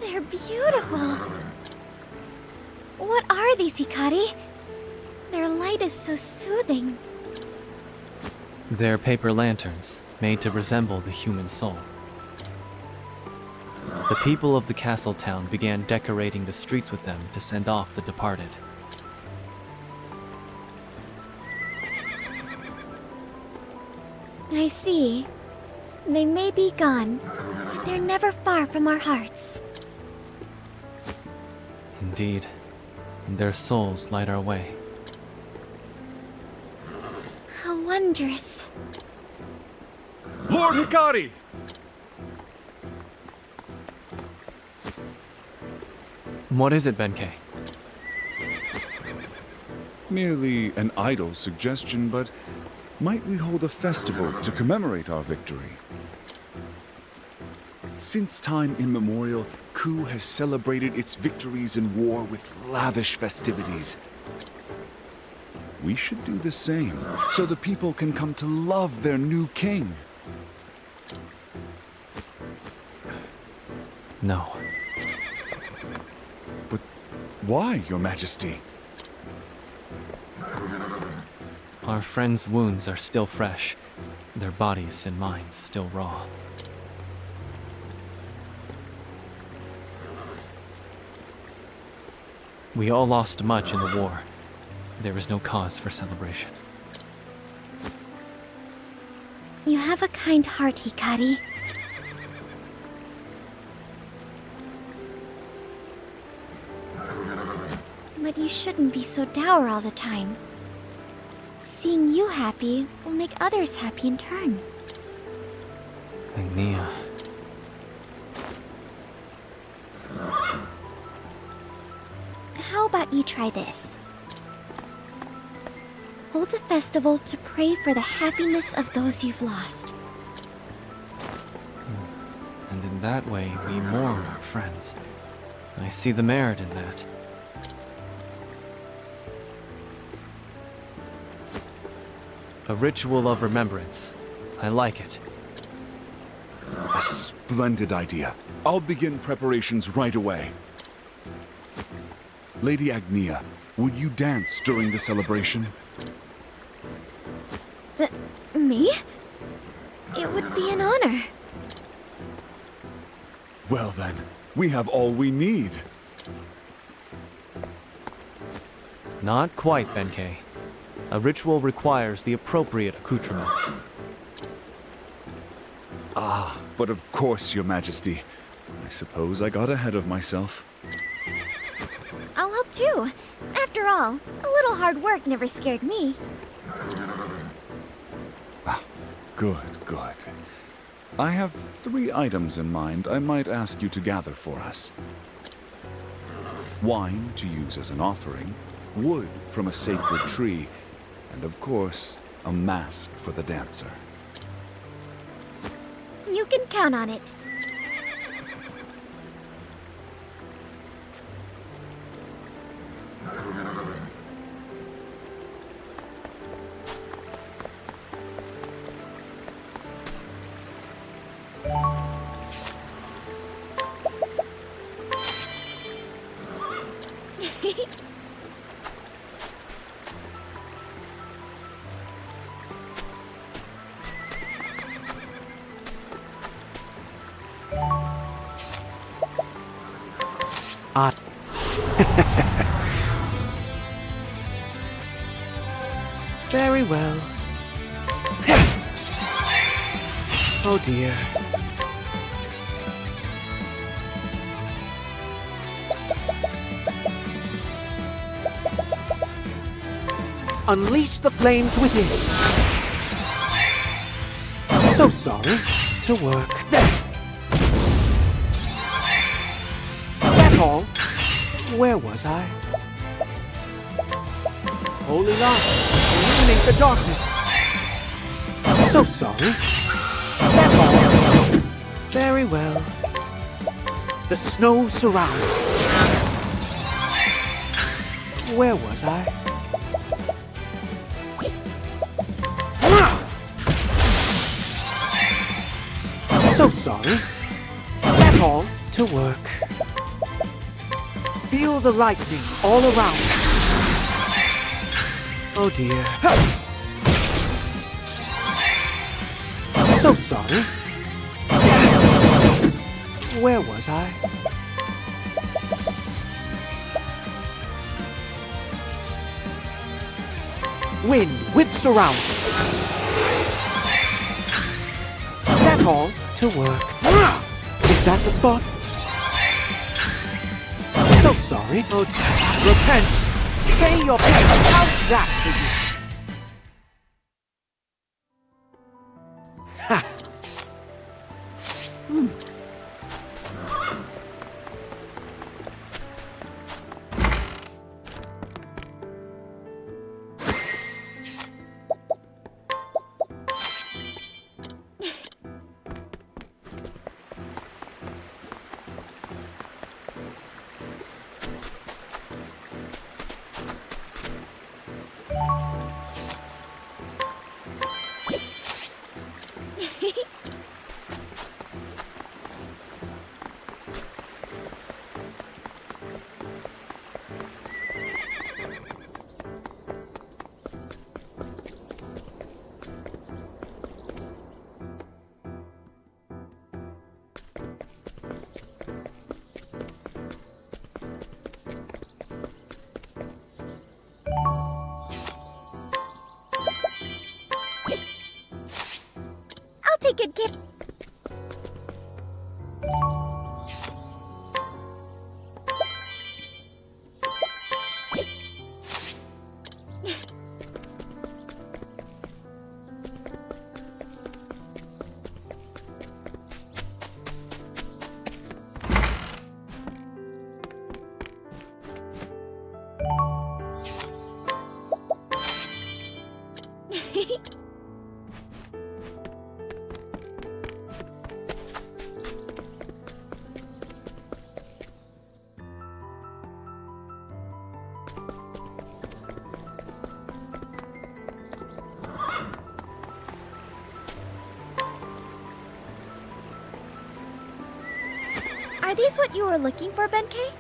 They're beautiful. What are these, Hikari? Their light is so soothing. They're paper lanterns, made to resemble the human soul. The people of the castle town began decorating the streets with them to send off the departed. I see. They may be gone, but they're never far from our hearts. Indeed, and their souls light our way. How wondrous. Lord Hikari! What is it, Benkei? Merely an idle suggestion, but might we hold a festival to commemorate our victory? Since time immemorial, Ku has celebrated its victories in war with lavish festivities. We should do the same, so the people can come to love their new king. No. But why, Your Majesty? Our friends' wounds are still fresh, their bodies and minds still raw. We all lost much in the war. There is no cause for celebration. You have a kind heart, Hikari. But you shouldn't be so dour all the time. Seeing you happy will make others happy in turn. Agnia. How about you try this? Hold a festival to pray for the happiness of those you've lost. And in that way, we mourn our friends. I see the merit in that. A ritual of remembrance. I like it. A splendid idea. I'll begin preparations right away. Lady Agnia, would you dance during the celebration? Me? It would be an honor. Well then, we have all we need. Not quite, Benkei. A ritual requires the appropriate accoutrements. Ah, but of course, Your Majesty. I suppose I got ahead of myself. I'll help too. After After all, a little hard work never scared me. Good, good. I have 3 items in mind I might ask you to gather for us. Wine to use as an offering, wood from a sacred tree, and of course, a mask for the dancer. You can count on it. Very well. Oh dear. Unleash the flames within. So sorry. To work. There. That all? Where was I? Holy light, illuminate the darkness. So sorry. That all? Very well. The snow surrounds. Where was I? So sorry. That all? To work. Feel the lightning all around. Oh dear. So sorry. Where was I? Wind whips around. That all? To work. Is that the spot? So sorry. Oh dear. Repent. Say your piece. How's that for you? Ha! Take good care. Are these what you were looking for, Benkei?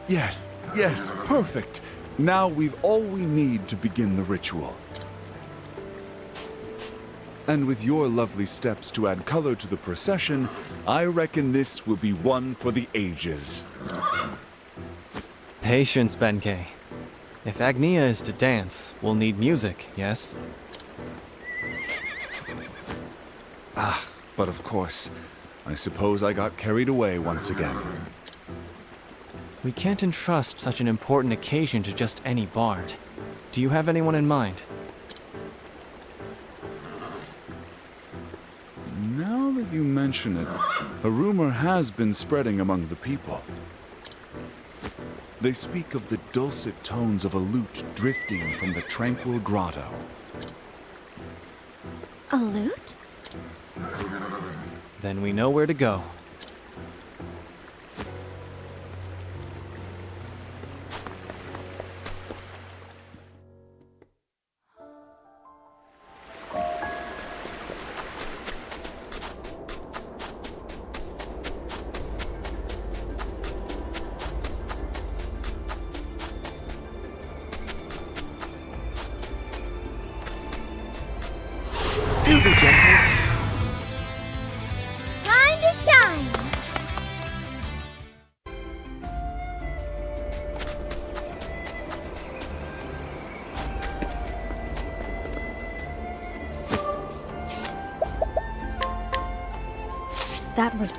Yes, yes, perfect. Now we've all we need to begin the ritual. And with your lovely steps to add color to the procession, I reckon this will be one for the ages. Patience, Benkei. If Agnia is to dance, we'll need music, yes? But of course, I suppose I got carried away once again. We can't entrust such an important occasion to just any bard. Do you have anyone in mind? Now that you mention it, a rumor has been spreading among the people. They speak of the dulcet tones of a lute drifting from the tranquil grotto. A lute? Then we know where to go. Do be gentle. Time to shine! That was...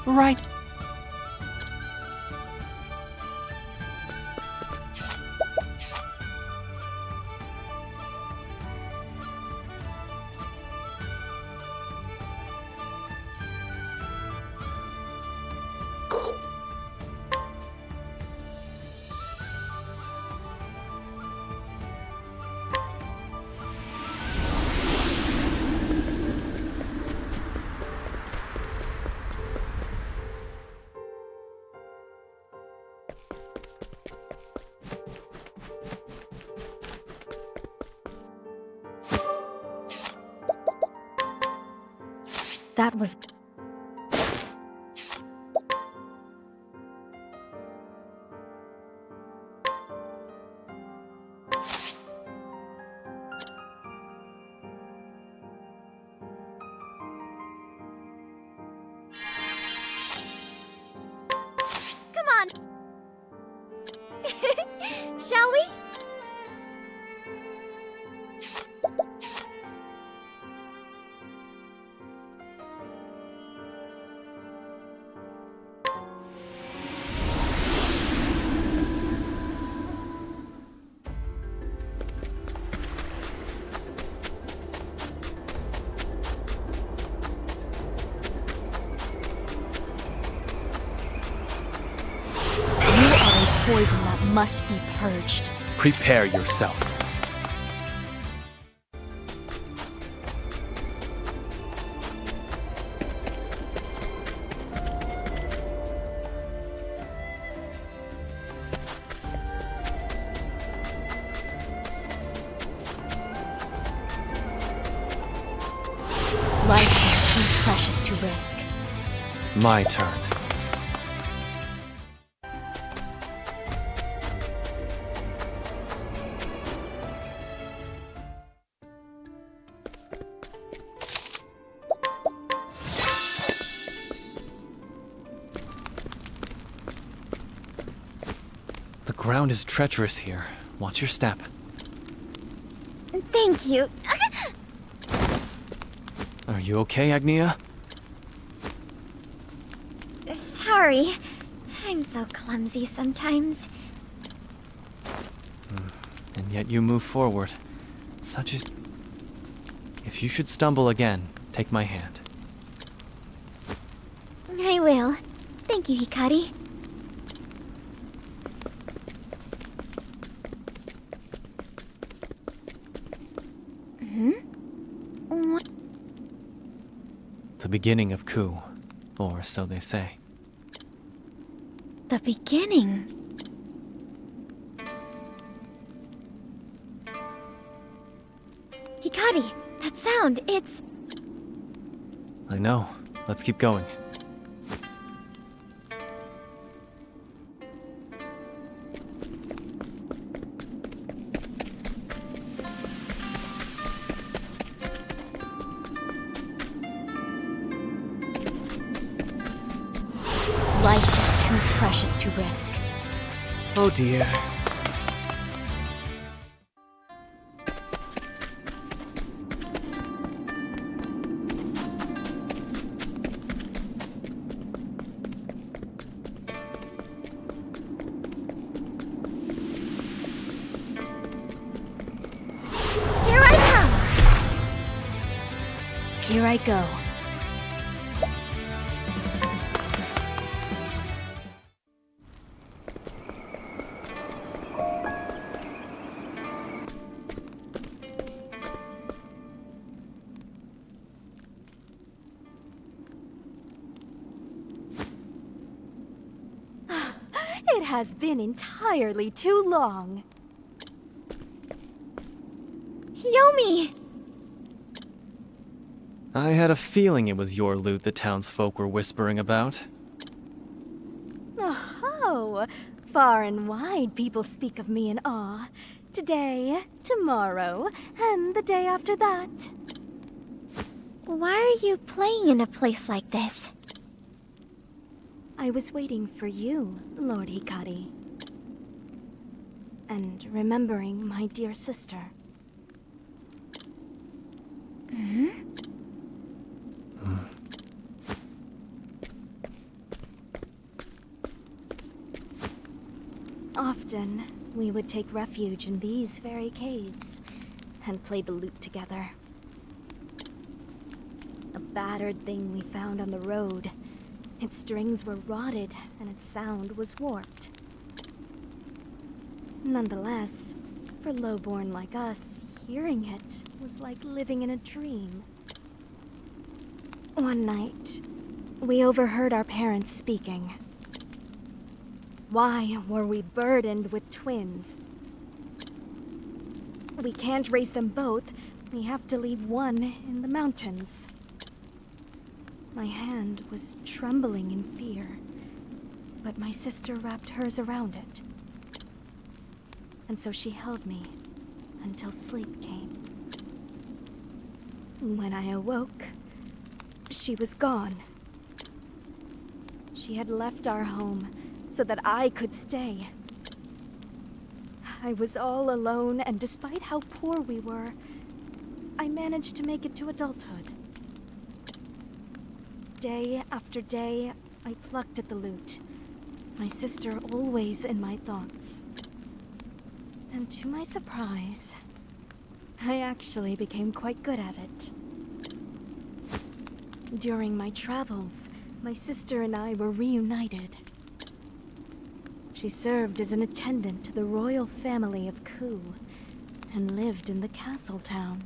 Right. That was... Come on! Shall we? Poison that must be purged. Prepare yourself. Life is too precious to risk. My turn. The ground is treacherous here. Watch your step. Thank you. Are you okay, Agnia? Sorry. I'm so clumsy sometimes. And yet you move forward. Such is... If you should stumble again, take my hand. I will. Thank you, Hikari. What? The beginning of coup, or so they say. The beginning? Hikari, that sound, it's... I know. Let's keep going. Life is too precious to risk. Oh dear. Here I come! Here I go. It has been entirely too long. Yomi! I had a feeling it was your loot the townsfolk were whispering about. Oh, far and wide people speak of me in awe. Today, tomorrow, and the day after that. Why are you playing in a place like this? I was waiting for you, Lord Hikari. And remembering my dear sister. Often, we would take refuge in these very caves and play the lute together. A battered thing we found on the road. Its strings were rotted and its sound was warped. Nonetheless, for lowborn like us, hearing it was like living in a dream. One night, we overheard our parents speaking. Why were we burdened with twins? We can't raise them both. We have to leave one in the mountains. My hand was trembling in fear, but my sister wrapped hers around it. And so she held me until sleep came. When I awoke, she was gone. She had left our home so that I could stay. I was all alone, and despite how poor we were, I managed to make it to adulthood. Day after day, I plucked at the lute, my sister always in my thoughts. And to my surprise, I actually became quite good at it. During my travels, my sister and I were reunited. She served as an attendant to the royal family of Ku and lived in the castle town.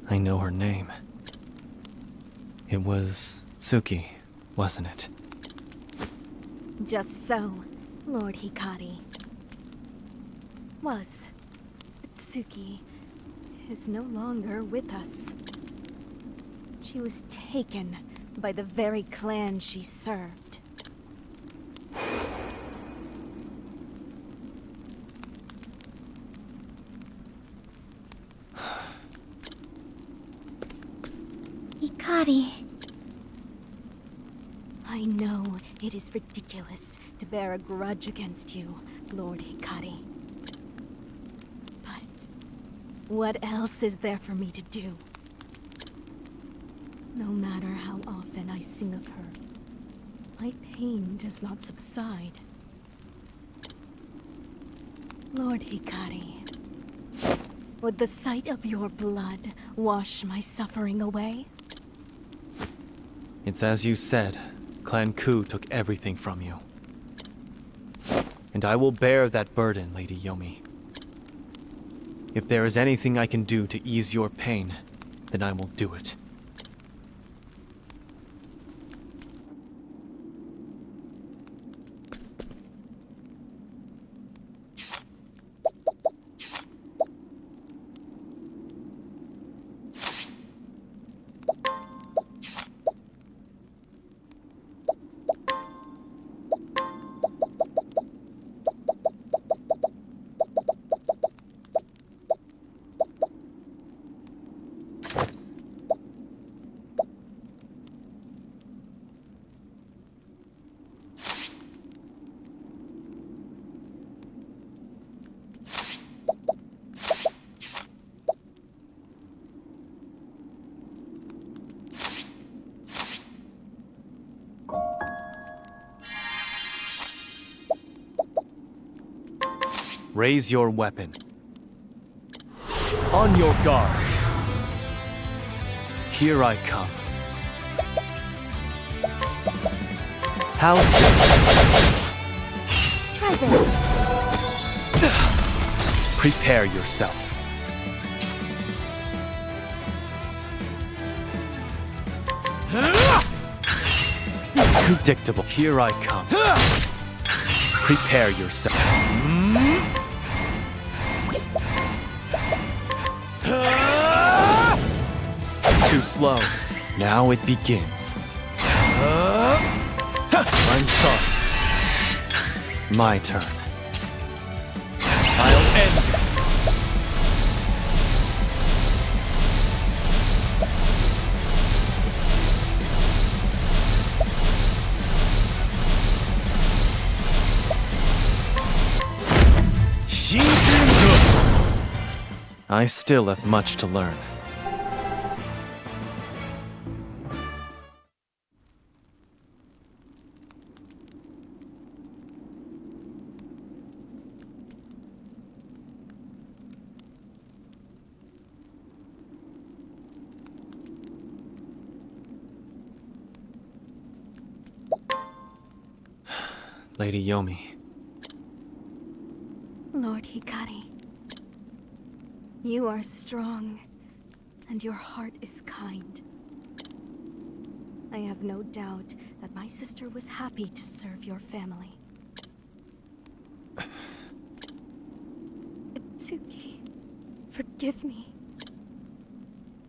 I know her name. It was Tsuki, wasn't it? Just so, Lord Hikari. Was. Tsuki is no longer with us. She was taken by the very clan she served. Hikari. I know it is ridiculous to bear a grudge against you, Lord Hikari. But what else is there for me to do? No matter how often I sing of her, my pain does not subside. Lord Hikari, would the sight of your blood wash my suffering away? It's as you said. Clan Ku took everything from you. And I will bear that burden, Lady Yomi. If there is anything I can do to ease your pain, then I will do it. Raise your weapon. On your guard. Here I come. How's this? Try this. Prepare yourself. Predictable. Here I come. Prepare yourself. Too slow. Now it begins. I'm sorry. My turn. I'll end this. I still have much to learn. Lady Yomi. Lord Hikari, you are strong, and your heart is kind. I have no doubt that my sister was happy to serve your family. Itsuki, forgive me.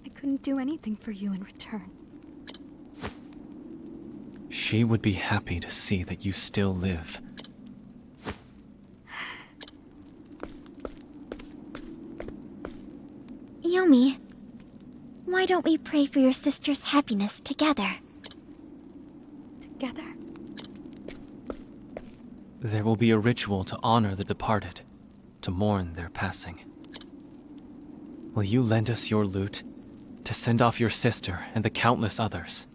I couldn't do anything for you in return. She would be happy to see that you still live. Yomi, why don't we pray for your sister's happiness together? Together? There will be a ritual to honor the departed, to mourn their passing. Will you lend us your lute to send off your sister and the countless others?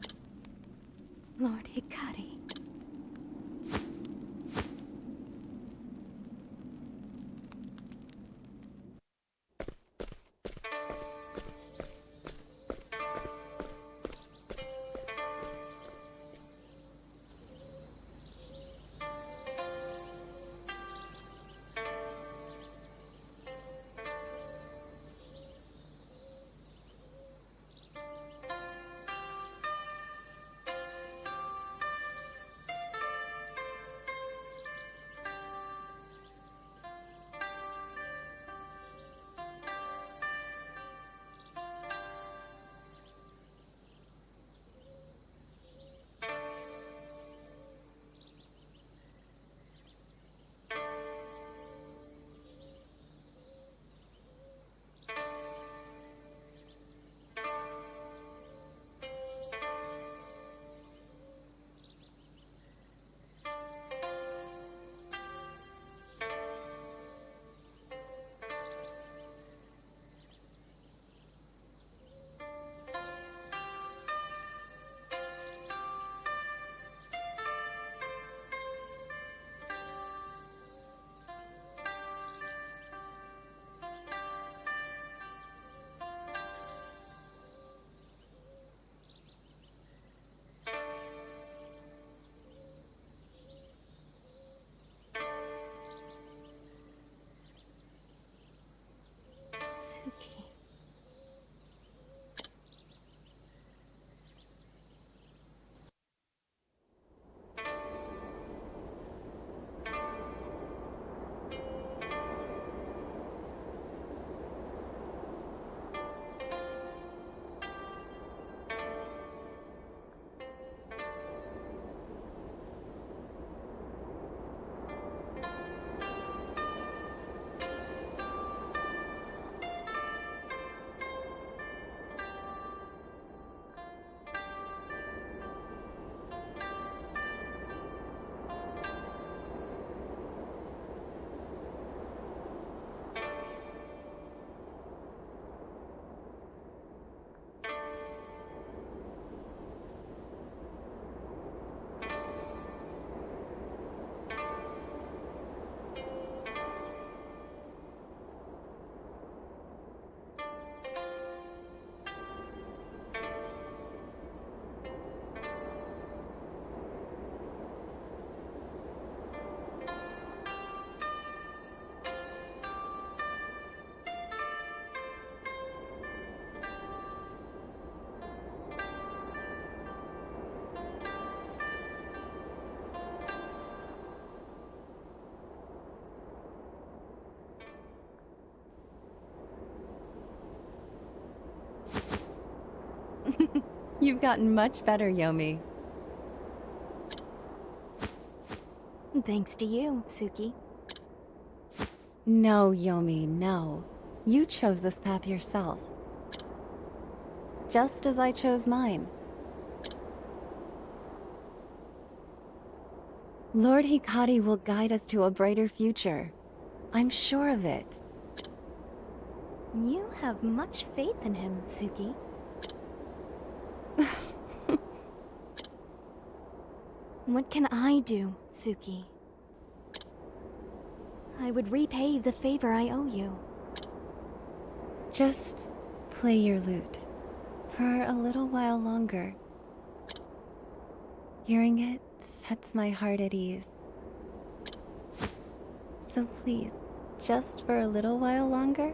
Lord Hikari. You've gotten much better, Yomi. Thanks to you, Suki. No, Yomi, no. You chose this path yourself. Just as I chose mine. Lord Hikari will guide us to a brighter future. I'm sure of it. You have much faith in him, Suki. What can I do, Suki? I would repay the favor I owe you. Just play your lute for a little while longer. Hearing it sets my heart at ease. So please, just for a little while longer,